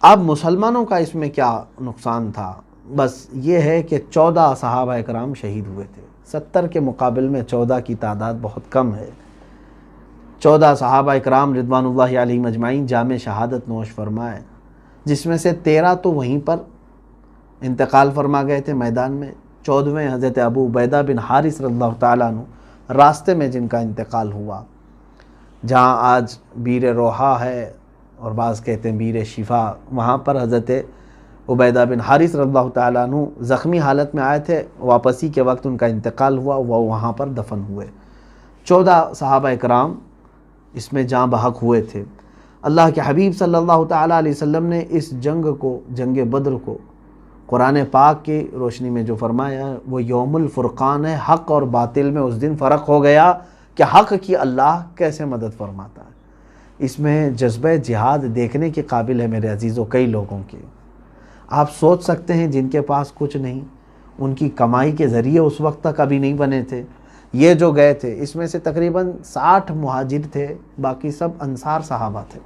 Speaker 1: اب مسلمانوں کا اس میں کیا نقصان تھا؟ بس یہ ہے کہ 14 صحابہ اکرام شہید ہوئے تھے۔ 70 کے مقابل میں 14 کی تعداد بہت کم ہے۔ 14 صحابہ اکرام رضوان اللہ علیہم اجمعین جام شہادت نوش فرمائے، جس میں سے 13 تو وہیں پر انتقال فرما گئے تھے میدان میں۔ 14ویں حضرت ابو عبیدہ بن حارث رضی اللہ تعالیٰ عنہ راستے میں جن کا انتقال ہوا، جہاں آج بیر روحا ہے اور بعض کہتے ہیں بیر شفا، وہاں پر حضرت عبیدہ بن حارث رضی اللہ تعالیٰ عنہ زخمی حالت میں آئے تھے، واپسی کے وقت ان کا انتقال ہوا، وہ وہاں پر دفن ہوئے۔ 14 صحابہ اکرام اس میں جاں بحق ہوئے تھے۔ اللہ کے حبیب صلی اللہ تعالیٰ علیہ وسلم نے اس جنگ کو، جنگ بدر کو، قرآن پاک کی روشنی میں جو فرمایا وہ یوم الفرقان ہے، حق اور باطل میں اس دن فرق ہو گیا کہ حق کی اللہ کیسے مدد فرماتا ہے۔ اس میں جذبہ جہاد دیکھنے کے قابل ہے میرے عزیزوں کئی لوگوں کے۔ آپ سوچ سکتے ہیں جن کے پاس کچھ نہیں، ان کی کمائی کے ذریعے اس وقت تک ابھی نہیں بنے تھے، یہ جو گئے تھے اس میں سے تقریباً 60 مہاجر تھے، باقی سب انصار صحابہ تھے۔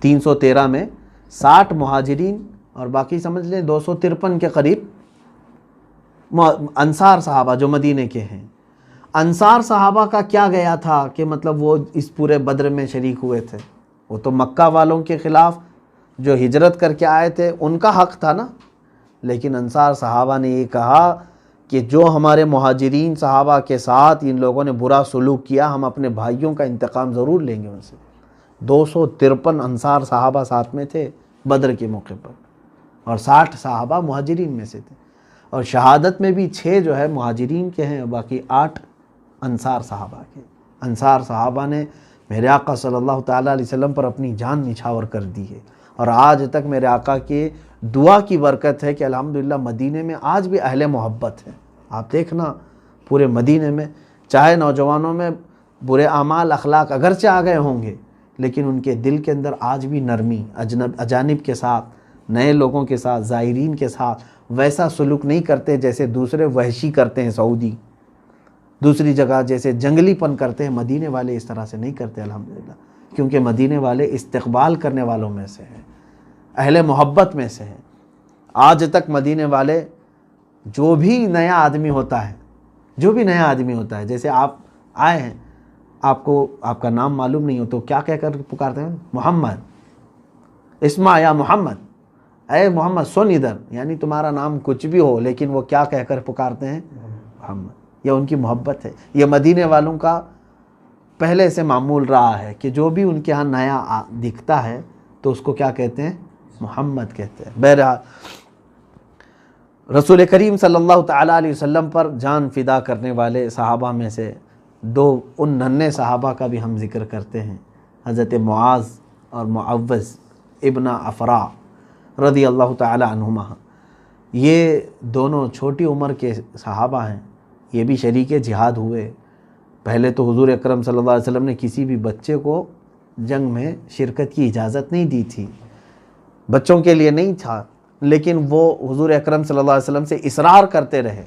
Speaker 1: 313 میں 60 مہاجرین اور باقی سمجھ لیں 253 کے قریب انصار صحابہ جو مدینے کے ہیں۔ انصار صحابہ کا کیا گیا تھا کہ مطلب وہ اس پورے بدر میں شریک ہوئے تھے؟ وہ تو مکہ والوں کے خلاف جو ہجرت کر کے آئے تھے ان کا حق تھا نا، لیکن انصار صحابہ نے یہ کہا کہ جو ہمارے مہاجرین صحابہ کے ساتھ ان لوگوں نے برا سلوک کیا، ہم اپنے بھائیوں کا انتقام ضرور لیں گے ان سے۔ 253 انصار صحابہ ساتھ میں تھے بدر کے موقع پر، اور 60 صحابہ مہاجرین میں سے تھے، اور شہادت میں بھی 6 جو ہے مہاجرین کے ہیں، باقی 8 انصار صحابہ کے۔ انصار صحابہ نے میرے آقا صلی اللہ تعالیٰ علیہ وسلم پر اپنی جان نچھاور کر دی ہے، اور آج تک میرے آقا کی دعا کی برکت ہے کہ الحمدللہ مدینے میں آج بھی اہل محبت ہے۔ آپ دیکھنا پورے مدینے میں چاہے نوجوانوں میں برے اعمال اخلاق اگرچہ آ گئے ہوں گے، لیکن ان کے دل کے اندر آج بھی نرمی، اجانب کے ساتھ، نئے لوگوں کے ساتھ، زائرین کے ساتھ ویسا سلوک نہیں کرتے جیسے دوسرے وحشی کرتے ہیں، سعودی دوسری جگہ جیسے جنگلی پن کرتے ہیں، مدینے والے اس طرح سے نہیں کرتے الحمدللہ، کیونکہ مدینے والے استقبال کرنے والوں میں سے ہیں، اہل محبت میں سے ہیں۔ آج تک مدینے والے جو بھی نیا آدمی ہوتا ہے، جیسے آپ آئے ہیں، آپ کو آپ کا نام معلوم نہیں ہو تو کیا کہہ کر پکارتے ہیں؟ محمد، اسمع یا محمد، اے محمد سن ادھر، یعنی تمہارا نام کچھ بھی ہو لیکن وہ کیا کہہ کر پکارتے ہیں؟ محمد۔ یہ ان کی محبت ہے، یہ مدینے والوں کا پہلے سے معمول رہا ہے کہ جو بھی ان کے ہاں نیا دکھتا ہے تو اس کو کیا کہتے ہیں؟ محمد کہتے ہیں۔ بہرحال رسول کریم صلی اللہ تعالیٰ علیہ وسلم پر جان فدا کرنے والے صحابہ میں سے 2 ان ننھے صحابہ کا بھی ہم ذکر کرتے ہیں، حضرت معاذ اور معوذ ابن افرا رضی اللہ تعالیٰ عنہما۔ یہ دونوں چھوٹی عمر کے صحابہ ہیں، یہ بھی شریک جہاد ہوئے۔ پہلے تو حضور اکرم صلی اللہ علیہ وسلم نے کسی بھی بچے کو جنگ میں شرکت کی اجازت نہیں دی تھی، بچوں کے لیے نہیں تھا، لیکن وہ حضور اکرم صلی اللہ علیہ وسلم سے اصرار کرتے رہے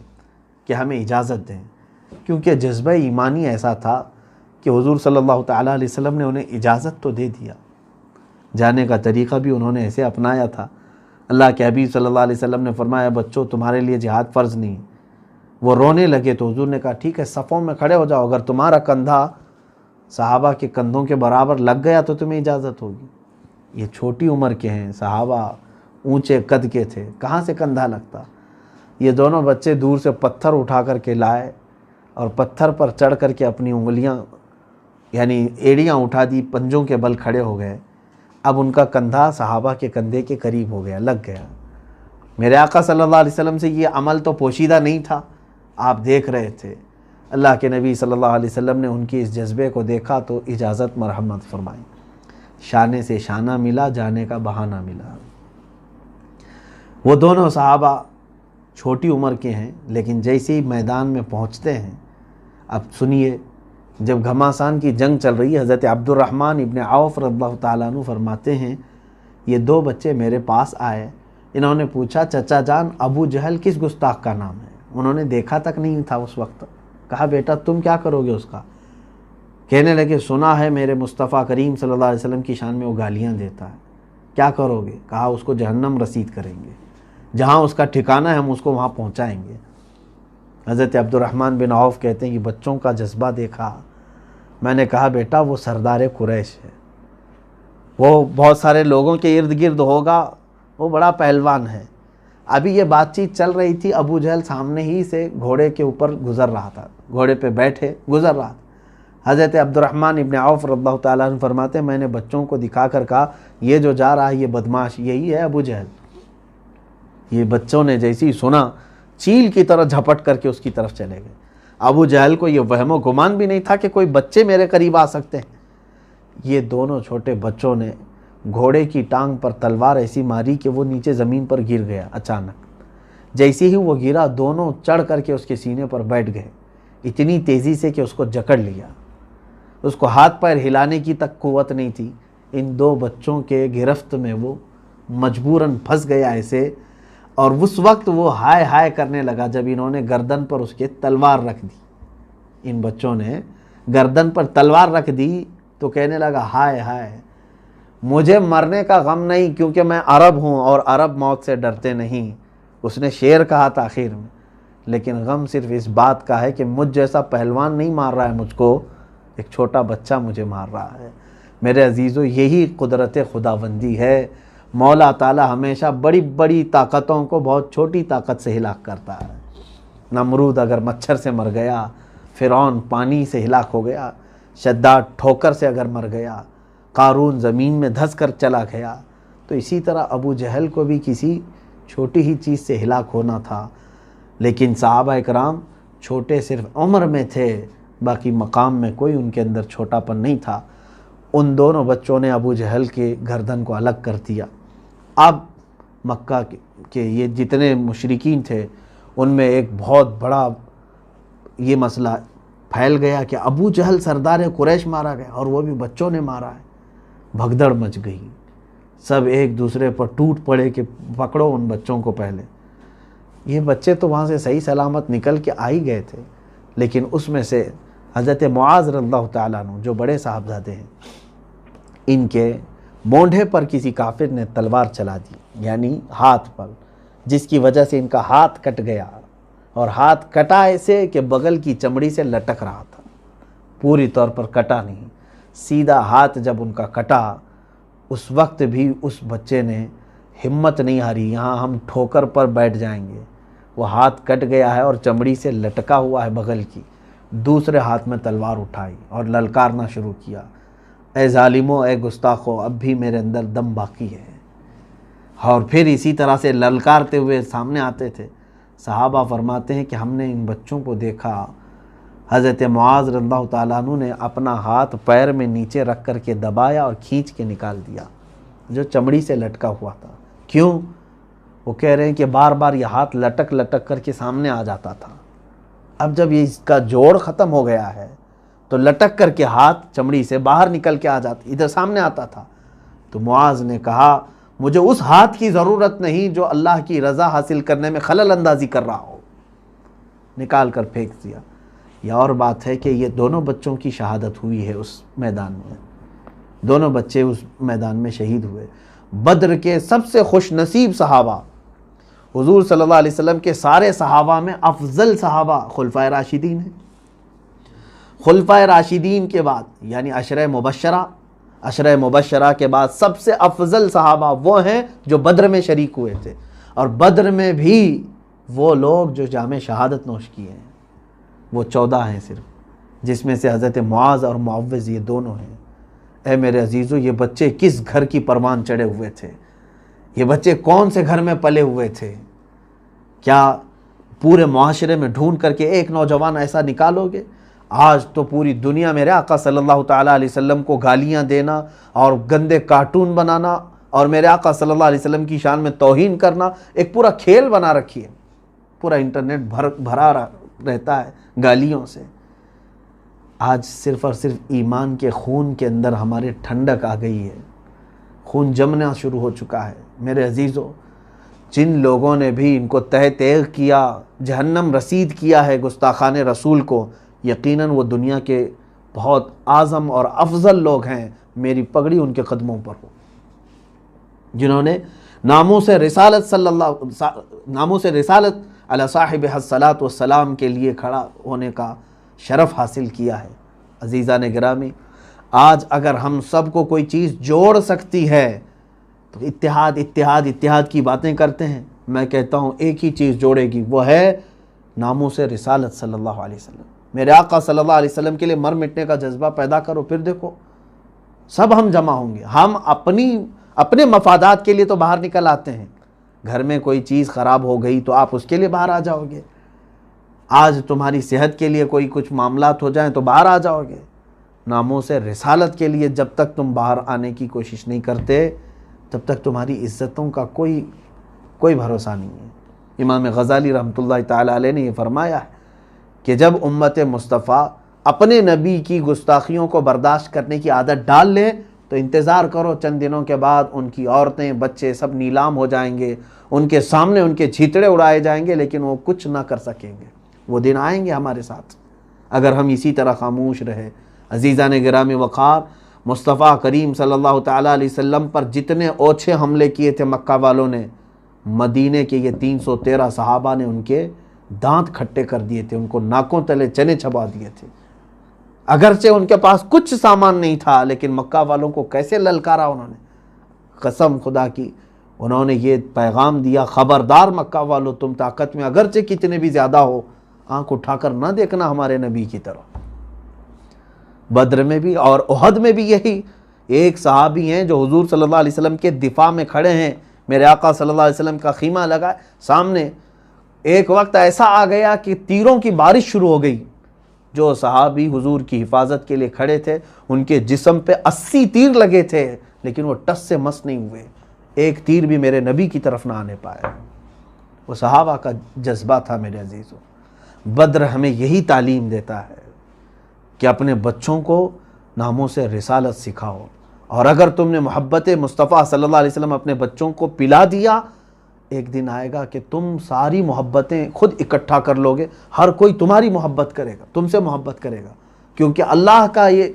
Speaker 1: کہ ہمیں اجازت دیں، کیونکہ جذبہ ایمانی ایسا تھا کہ حضور صلی اللہ تعالیٰ علیہ وسلم نے انہیں اجازت تو دے دیا، جانے کا طریقہ بھی انہوں نے ایسے اپنایا تھا۔ اللہ کے حبیب صلی اللہ علیہ وسلم نے فرمایا بچوں تمہارے لیے جہاد فرض نہیں۔ وہ رونے لگے تو حضور نے کہا ٹھیک ہے صفوں میں کھڑے ہو جاؤ، اگر تمہارا کندھا صحابہ کے کندھوں کے برابر لگ گیا تو تمہیں اجازت ہوگی۔ یہ چھوٹی عمر کے ہیں صحابہ، اونچے قد کے تھے، کہاں سے کندھا لگتا؟ یہ دونوں بچے دور سے پتھر اٹھا کر کے لائے اور پتھر پر چڑھ کر کے اپنی انگلیاں یعنی ایڑیاں اٹھا دی، پنجوں کے بل کھڑے ہو گئے۔ اب ان کا کندھا صحابہ کے کندھے کے قریب ہو گیا، لگ گیا۔ میرے آقا صلی اللہ علیہ وسلم سے یہ عمل تو پوشیدہ نہیں تھا، آپ دیکھ رہے تھے۔ اللہ کے نبی صلی اللہ علیہ وسلم نے ان کی اس جذبے کو دیکھا تو اجازت مرحمت فرمائی، شانے سے شانہ ملا، جانے کا بہانہ ملا۔ وہ دونوں صحابہ چھوٹی عمر کے ہیں، لیکن جیسے ہی میدان میں پہنچتے ہیں، اب سنیے، جب گھماسان کی جنگ چل رہی ہے، حضرت عبد الرحمن ابن عوف رضی اللہ تعالیٰ عنہ فرماتے ہیں یہ 2 بچے میرے پاس آئے، انہوں نے پوچھا چچا جان ابو جہل کس گستاخ کا نام ہے؟ انہوں نے دیکھا تک نہیں تھا اس وقت۔ کہا بیٹا تم کیا کرو گے اس کا؟ کہنے لگے سنا ہے میرے مصطفیٰ کریم صلی اللہ علیہ وسلم کی شان میں وہ گالیاں دیتا ہے، کیا کرو گے؟ کہا اس کو جہنم رسید کریں گے، جہاں اس کا ٹھکانہ ہے ہم اس کو وہاں پہنچائیں گے۔ حضرت عبد الرحمن بن عوف کہتے ہیں کہ بچوں کا جذبہ دیکھا، میں نے کہا بیٹا وہ سردار قریش ہے، وہ بہت سارے لوگوں کے ارد گرد ہوگا، وہ بڑا پہلوان ہے۔ ابھی یہ بات چیت چل رہی تھی، ابو جہل سامنے ہی سے گھوڑے کے اوپر گزر رہا تھا، گھوڑے پہ بیٹھے گزر رہا تھا۔ حضرت عبد الرحمن ابن عوف رضی اللہ تعالیٰ عنہ فرماتے ہیں میں نے بچوں کو دکھا کر کہا یہ جو جا رہا ہے یہ بدماش یہی ہے ابو جہل۔ یہ بچوں نے جیسے ہی سنا چیل کی طرح جھپٹ کر کے اس کی طرف چلے گئے۔ ابو جہل کو یہ وہم و گمان بھی نہیں تھا کہ کوئی بچے میرے قریب آ سکتے ہیں۔ یہ دونوں چھوٹے بچوں نے گھوڑے کی ٹانگ پر تلوار ایسی ماری کہ وہ نیچے زمین پر گر گیا۔ اچانک جیسے ہی وہ گرا دونوں چڑھ کر کے اس کے سینے پر بیٹھ گئے، اتنی تیزی سے کہ اس کو جکڑ لیا، اس کو ہاتھ پیر ہلانے کی تک قوت نہیں تھی۔ ان دو بچوں کے گرفت میں وہ مجبوراً پھنس گیا ایسے، اور اس وقت وہ ہائے ہائے کرنے لگا جب انہوں نے گردن پر اس کے تلوار رکھ دی۔ ان بچوں نے گردن پر تلوار رکھ دی تو کہنے لگا ہائے ہائے، مجھے مرنے کا غم نہیں کیونکہ میں عرب ہوں اور عرب موت سے ڈرتے نہیں۔ اس نے شعر کہا تھا آخر میں، لیکن غم صرف اس بات کا ہے کہ مجھ جیسا پہلوان نہیں مار رہا ہے مجھ کو، ایک چھوٹا بچہ مجھے مار رہا ہے۔ میرے عزیزو یہی قدرت خداوندی ہے۔ مولا تعالی ہمیشہ بڑی بڑی طاقتوں کو بہت چھوٹی طاقت سے ہلاک کرتا ہے۔ نمرود اگر مچھر سے مر گیا، فرعون پانی سے ہلاک ہو گیا، شداد ٹھوکر سے اگر مر گیا، قارون زمین میں دھس کر چلا گیا، تو اسی طرح ابو جہل کو بھی کسی چھوٹی ہی چیز سے ہلاک ہونا تھا۔ لیکن صحابہ اکرام چھوٹے صرف عمر میں تھے، باقی مقام میں کوئی ان کے اندر چھوٹا پن نہیں تھا۔ ان دونوں بچوں نے ابو جہل کے گردن کو الگ کر دیا۔ اب مکہ کے یہ جتنے مشرکین تھے ان میں ایک بہت بڑا یہ مسئلہ پھیل گیا کہ ابو جہل سردار قریش مارا گیا اور وہ بھی بچوں نے مارا ہے۔ بھگدڑ مچ گئی، سب ایک دوسرے پر ٹوٹ پڑے کہ پکڑو ان بچوں کو پہلے۔ یہ بچے تو وہاں سے صحیح سلامت نکل کے آ ہی گئے تھے، لیکن اس میں سے حضرت معاذ رضی اللہ تعالیٰ عنہ جو بڑے صاحبزادے ہیں، ان کے مونڈھے پر کسی کافر نے تلوار چلا دی، یعنی ہاتھ پر، جس کی وجہ سے ان کا ہاتھ کٹ گیا، اور ہاتھ کٹا ایسے کہ بغل کی چمڑی سے لٹک رہا تھا، پوری طور پر کٹا نہیں، سیدھا ہاتھ جب ان کا کٹا، اس وقت بھی اس بچے نے ہمت نہیں ہاری، یہاں ہم ٹھوکر پر بیٹھ جائیں گے۔ وہ ہاتھ کٹ گیا ہے اور چمڑی سے لٹکا ہوا ہے بغل کی، دوسرے ہاتھ میں تلوار اٹھائی اور للکارنا شروع کیا، اے ظالمو، اے گستاخو، اب بھی میرے اندر دم باقی ہے۔ اور پھر اسی طرح سے للکارتے ہوئے سامنے آتے تھے۔ صحابہ فرماتے ہیں کہ ہم نے ان بچوں کو دیکھا، حضرت معاذ رضی اللہ تعالیٰ عنہ نے اپنا ہاتھ پیر میں نیچے رکھ کر کے دبایا اور کھینچ کے نکال دیا جو چمڑی سے لٹکا ہوا تھا۔ کیوں؟ وہ کہہ رہے ہیں کہ بار بار یہ ہاتھ لٹک لٹک کر کے سامنے آ جاتا تھا، اب جب یہ اس کا جوڑ ختم ہو گیا ہے تو لٹک کر کے ہاتھ چمڑی سے باہر نکل کے آ جاتا، ادھر سامنے آتا تھا۔ تو معاذ نے کہا مجھے اس ہاتھ کی ضرورت نہیں جو اللہ کی رضا حاصل کرنے میں خلل اندازی کر رہا ہو، نکال کر پھینک دیا۔ یہ اور بات ہے کہ یہ دونوں بچوں کی شہادت ہوئی ہے اس میدان میں، دونوں بچے اس میدان میں شہید ہوئے۔ بدر کے سب سے خوش نصیب صحابہ، حضور صلی اللہ علیہ وسلم کے سارے صحابہ میں افضل صحابہ خلفائے راشدین ہیں۔ خلفائے راشدین کے بعد یعنی عشرہ مبشرہ کے بعد سب سے افضل صحابہ وہ ہیں جو بدر میں شریک ہوئے تھے، اور بدر میں بھی وہ لوگ جو جام شہادت نوش کیے ہیں وہ 14 ہیں صرف، جس میں سے حضرت معاذ اور معوذ یہ دونوں ہیں۔ اے میرے عزیزو، یہ بچے کس گھر کی پروان چڑھے ہوئے تھے، یہ بچے کون سے گھر میں پلے ہوئے تھے؟ کیا پورے معاشرے میں ڈھونڈ کر کے ایک نوجوان ایسا نکالو گے؟ آج تو پوری دنیا میرے آقا صلی اللہ تعالیٰ علیہ وسلم کو گالیاں دینا اور گندے کارٹون بنانا اور میرے آقا صلی اللہ علیہ وسلم کی شان میں توہین کرنا ایک پورا کھیل بنا رکھی ہے۔ پورا انٹرنیٹ بھرا رہتا ہے گالیوں سے۔ آج صرف اور صرف ایمان کے خون کے اندر ہمارے ٹھنڈک آ گئی ہے، خون جمنا شروع ہو چکا ہے۔ میرے عزیزو، جن لوگوں نے بھی ان کو تہ تیغ کیا، جہنم رسید کیا ہے گستاخان رسول کو، یقیناً وہ دنیا کے بہت اعظم اور افضل لوگ ہیں۔ میری پگڑی ان کے قدموں پر ہو، جنہوں نے ناموس رسالت علی صاحب الصلاۃ والسلام کے لیے کھڑا ہونے کا شرف حاصل کیا ہے۔ عزیزان گرامی، آج اگر ہم سب کو کوئی چیز جوڑ سکتی ہے تو اتحاد اتحاد اتحاد کی باتیں کرتے ہیں، میں کہتا ہوں ایک ہی چیز جوڑے گی، وہ ہے ناموس رسالت صلی اللہ علیہ وسلم۔ میرے آقا صلی اللہ علیہ وسلم کے لیے مر مٹنے کا جذبہ پیدا کرو، پھر دیکھو سب ہم جمع ہوں گے۔ ہم اپنے مفادات کے لیے تو باہر نکل آتے ہیں، گھر میں کوئی چیز خراب ہو گئی تو آپ اس کے لیے باہر آ جاؤ گے، آج تمہاری صحت کے لیے کوئی کچھ معاملات ہو جائیں تو باہر آ جاؤ گے۔ ناموس رسالت کے لیے جب تک تم باہر آنے کی کوشش نہیں کرتے تب تک تمہاری عزتوں کا کوئی بھروسہ نہیں ہے۔ امام غزالی رحمۃ اللہ تعالی علیہ نے یہ فرمایا ہے کہ جب امت مصطفیٰ اپنے نبی کی گستاخیوں کو برداشت کرنے کی عادت ڈال لیں تو انتظار کرو، چند دنوں کے بعد ان کی عورتیں بچے سب نیلام ہو جائیں گے، ان کے سامنے ان کے چھیتڑے اڑائے جائیں گے، لیکن وہ کچھ نہ کر سکیں گے۔ وہ دن آئیں گے ہمارے ساتھ اگر ہم اسی طرح خاموش رہے۔ عزیزان گرامی وقار، مصطفیٰ کریم صلی اللہ تعالیٰ علیہ وسلم پر جتنے اوچھے حملے کیے تھے مکہ والوں نے، مدینے کے یہ 313 صحابہ نے ان کے دانت کھٹے کر دیے تھے، ان کو ناکوں تلے چنے چبا دیے تھے۔ اگرچہ ان کے پاس کچھ سامان نہیں تھا لیکن مکہ والوں کو کیسے للکارا انہوں نے، قسم خدا کی انہوں نے یہ پیغام دیا، خبردار مکہ والوں، تم طاقت میں اگرچہ کتنے بھی زیادہ ہو آنکھ اٹھا کر نہ دیکھنا ہمارے نبی کی طرف۔ بدر میں بھی اور احد میں بھی یہی ایک صحابی ہیں جو حضور صلی اللہ علیہ وسلم کے دفاع میں کھڑے ہیں، میرے آقا صلی اللہ علیہ وسلم کا خیمہ لگا سامنے، ایک وقت ایسا آ گیا کہ تیروں کی بارش شروع ہو گئی۔ جو صحابی حضور کی حفاظت کے لیے کھڑے تھے ان کے جسم پہ 80 تیر لگے تھے لیکن وہ ٹس سے مس نہیں ہوئے، ایک تیر بھی میرے نبی کی طرف نہ آنے پایا۔ وہ صحابہ کا جذبہ تھا میرے عزیزوں۔ بدر ہمیں یہی تعلیم دیتا ہے کہ اپنے بچوں کو ناموس رسالت سکھاؤ، اور اگر تم نے محبت مصطفیٰ صلی اللہ علیہ وسلم اپنے بچوں کو پلا دیا، ایک دن آئے گا کہ تم ساری محبتیں خود اکٹھا کر لوگے، ہر کوئی تمہاری محبت کرے گا، تم سے محبت کرے گا، کیونکہ اللہ کا یہ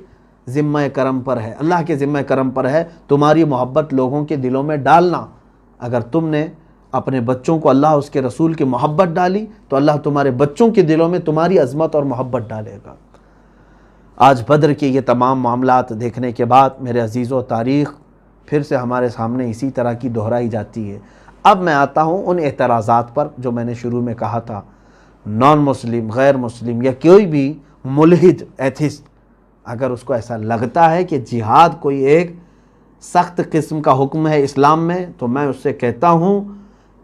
Speaker 1: ذمہ کرم پر ہے، اللہ کے ذمہ کرم پر ہے تمہاری محبت لوگوں کے دلوں میں ڈالنا۔ اگر تم نے اپنے بچوں کو اللہ اس کے رسول کی محبت ڈالی تو اللہ تمہارے بچوں کے دلوں میں تمہاری عظمت اور محبت ڈالے گا۔ آج بدر کے یہ تمام معاملات دیکھنے کے بعد میرے عزیزوں، تاریخ پھر سے ہمارے سامنے اسی طرح کی دہرائی جاتی ہے۔ اب میں آتا ہوں ان اعتراضات پر جو میں نے شروع میں کہا تھا۔ نان مسلم، غیر مسلم یا کوئی بھی ملحد ایتھسٹ اگر اس کو ایسا لگتا ہے کہ جہاد کوئی ایک سخت قسم کا حکم ہے اسلام میں، تو میں اس سے کہتا ہوں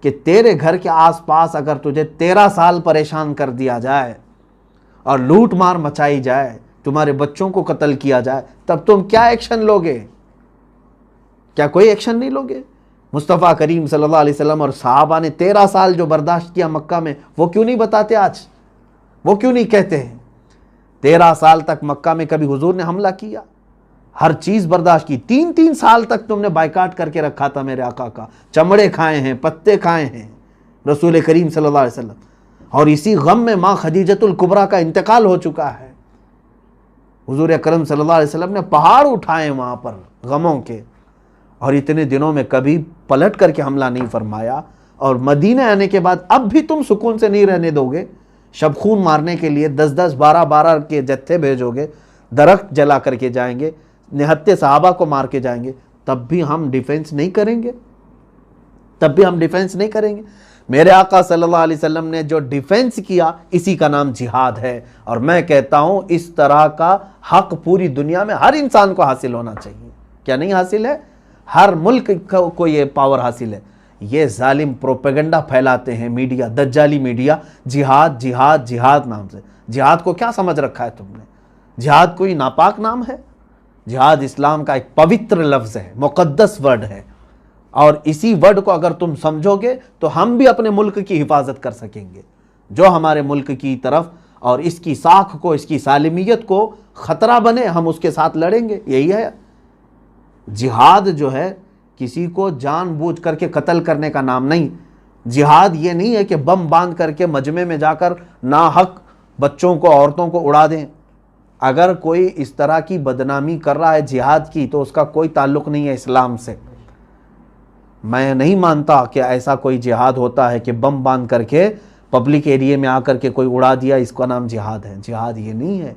Speaker 1: کہ تیرے گھر کے آس پاس اگر تجھے 13 سال پریشان کر دیا جائے اور لوٹ مار مچائی جائے، تمہارے بچوں کو قتل کیا جائے، تب تم کیا ایکشن لوگے؟ کیا کوئی ایکشن نہیں لوگے؟ مصطفیٰ کریم صلی اللہ علیہ وسلم اور صحابہ نے 13 سال جو برداشت کیا مکہ میں، وہ کیوں نہیں بتاتے آج؟ وہ کیوں نہیں کہتے ہیں؟ 13 سال تک مکہ میں کبھی حضور نے حملہ کیا؟ ہر چیز برداشت کی۔ 3 سال تک تم نے بائیکاٹ کر کے رکھا تھا میرے آقا کا، چمڑے کھائے ہیں، پتے کھائے ہیں رسول کریم صلی اللہ علیہ وسلم، اور اسی غم میں ماں خدیجۃ الکبریٰ کا انتقال ہو چکا ہے۔ حضور اکرم صلی اللہ علیہ وسلم نے پہاڑ اٹھائے وہاں پر غموں کے، اور اتنے دنوں میں کبھی پلٹ کر کے حملہ نہیں فرمایا، اور مدینہ آنے کے بعد اب بھی تم سکون سے نہیں رہنے دو گے، شب خون مارنے کے لیے 10 12 کے جتھے بھیجو گے، درخت جلا کر کے جائیں گے، نہتے صحابہ کو مار کے جائیں گے، تب بھی ہم ڈیفنس نہیں کریں گے، تب بھی ہم ڈیفنس نہیں کریں گے۔ میرے آقا صلی اللہ علیہ وسلم نے جو ڈیفنس کیا، اسی کا نام جہاد ہے، اور میں کہتا ہوں اس طرح کا حق پوری دنیا میں ہر انسان کو حاصل ہونا چاہیے۔ کیا نہیں حاصل ہے؟ ہر ملک کو یہ پاور حاصل ہے۔ یہ ظالم پروپیگنڈا پھیلاتے ہیں میڈیا، دجالی میڈیا، جہاد جہاد جہاد نام سے۔ جہاد کو کیا سمجھ رکھا ہے تم نے؟ جہاد کوئی ناپاک نام ہے؟ جہاد اسلام کا ایک پوتر لفظ ہے، مقدس ورڈ ہے، اور اسی ورڈ کو اگر تم سمجھو گے تو ہم بھی اپنے ملک کی حفاظت کر سکیں گے۔ جو ہمارے ملک کی طرف اور اس کی ساکھ کو، اس کی سالمیت کو خطرہ بنے، ہم اس کے ساتھ لڑیں گے۔ یہی ہے جہاد، جو ہے کسی کو جان بوجھ کر کے قتل کرنے کا نام نہیں۔ جہاد یہ نہیں ہے کہ بم باندھ کر کے مجمع میں جا کر ناحق بچوں کو، عورتوں کو اڑا دیں۔ اگر کوئی اس طرح کی بدنامی کر رہا ہے جہاد کی تو اس کا کوئی تعلق نہیں ہے اسلام سے۔ میں نہیں مانتا کہ ایسا کوئی جہاد ہوتا ہے کہ بم باندھ کر کے پبلک ایریے میں آ کر کے کوئی اڑا دیا، اس کا نام جہاد ہے؟ جہاد یہ نہیں ہے۔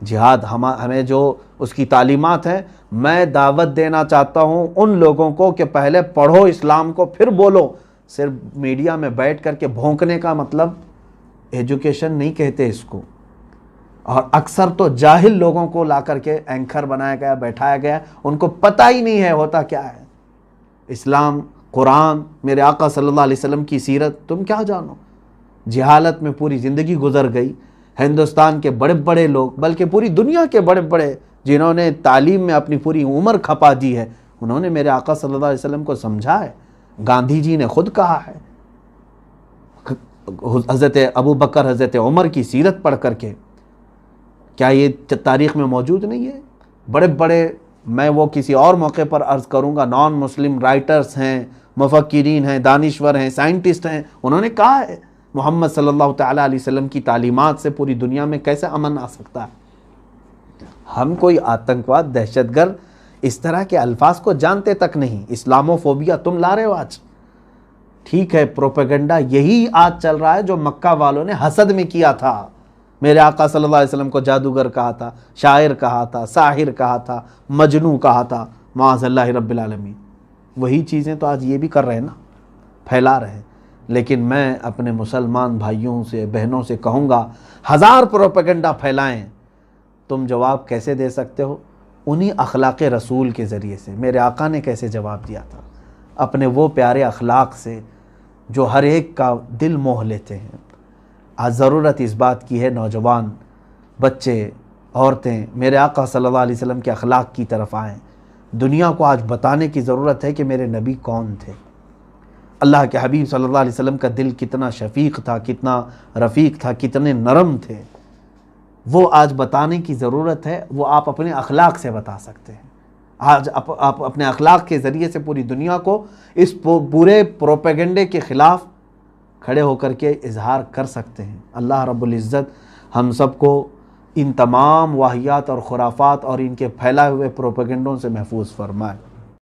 Speaker 1: جہاد ہمیں جو اس کی تعلیمات ہیں، میں دعوت دینا چاہتا ہوں ان لوگوں کو کہ پہلے پڑھو اسلام کو پھر بولو۔ صرف میڈیا میں بیٹھ کر کے بھونکنے کا مطلب ایجوکیشن نہیں کہتے اس کو۔ اور اکثر تو جاہل لوگوں کو لا کر کے اینکر بنایا گیا، بیٹھایا گیا، ان کو پتہ ہی نہیں ہے ہوتا کیا ہے اسلام، قرآن، میرے آقا صلی اللہ علیہ وسلم کی سیرت، تم کیا جانو؟ جہالت میں پوری زندگی گزر گئی۔ ہندوستان کے بڑے بڑے لوگ، بلکہ پوری دنیا کے بڑے بڑے جنہوں نے تعلیم میں اپنی پوری عمر کھپا دی ہے، انہوں نے میرے آقا صلی اللہ علیہ وسلم کو سمجھا ہے۔ گاندھی جی نے خود کہا ہے، حضرت ابو بکر، حضرت عمر کی سیرت پڑھ کر کے، کیا یہ تاریخ میں موجود نہیں ہے؟ بڑے بڑے، میں وہ کسی اور موقع پر عرض کروں گا، نان مسلم رائٹرز ہیں، مفکرین ہیں، دانشور ہیں، سائنٹسٹ ہیں، انہوں نے کہا ہے محمد صلی اللہ تعالیٰ علیہ وسلم کی تعلیمات سے پوری دنیا میں کیسے امن آ سکتا ہے۔ ہم کوئی آتنکواد، دہشت گرد، اس طرح کے الفاظ کو جانتے تک نہیں۔ اسلامو فوبیا تم لا رہے ہو آج، ٹھیک ہے، پروپیگنڈا یہی آج چل رہا ہے جو مکہ والوں نے حسد میں کیا تھا۔ میرے آقا صلی اللہ علیہ وسلم کو جادوگر کہا تھا، شاعر کہا تھا، ساحر کہا تھا، مجنوں کہا تھا، معاذ اللہ رب العالمین۔ وہی چیزیں تو آج یہ بھی کر رہے ہیں نا، پھیلا رہے ہیں۔ لیکن میں اپنے مسلمان بھائیوں سے، بہنوں سے کہوں گا، ہزار پروپیگنڈا پھیلائیں، تم جواب کیسے دے سکتے ہو؟ انہی اخلاق رسول کے ذریعے سے۔ میرے آقا نے کیسے جواب دیا تھا؟ اپنے وہ پیارے اخلاق سے جو ہر ایک کا دل موہ لیتے ہیں۔ آج ضرورت اس بات کی ہے، نوجوان، بچے، عورتیں میرے آقا صلی اللہ علیہ وسلم کے اخلاق کی طرف آئیں۔ دنیا کو آج بتانے کی ضرورت ہے کہ میرے نبی کون تھے، اللہ کے حبیب صلی اللہ علیہ وسلم کا دل کتنا شفیق تھا، کتنا رفیق تھا، کتنے نرم تھے، وہ آج بتانے کی ضرورت ہے۔ وہ آپ اپنے اخلاق سے بتا سکتے ہیں۔ آج آپ اپنے اخلاق کے ذریعے سے پوری دنیا کو اس پورے پروپیگنڈے کے خلاف کھڑے ہو کر کے اظہار کر سکتے ہیں۔ اللہ رب العزت ہم سب کو ان تمام واہیات اور خرافات اور ان کے پھیلائے ہوئے پروپیگنڈوں سے محفوظ فرمائے۔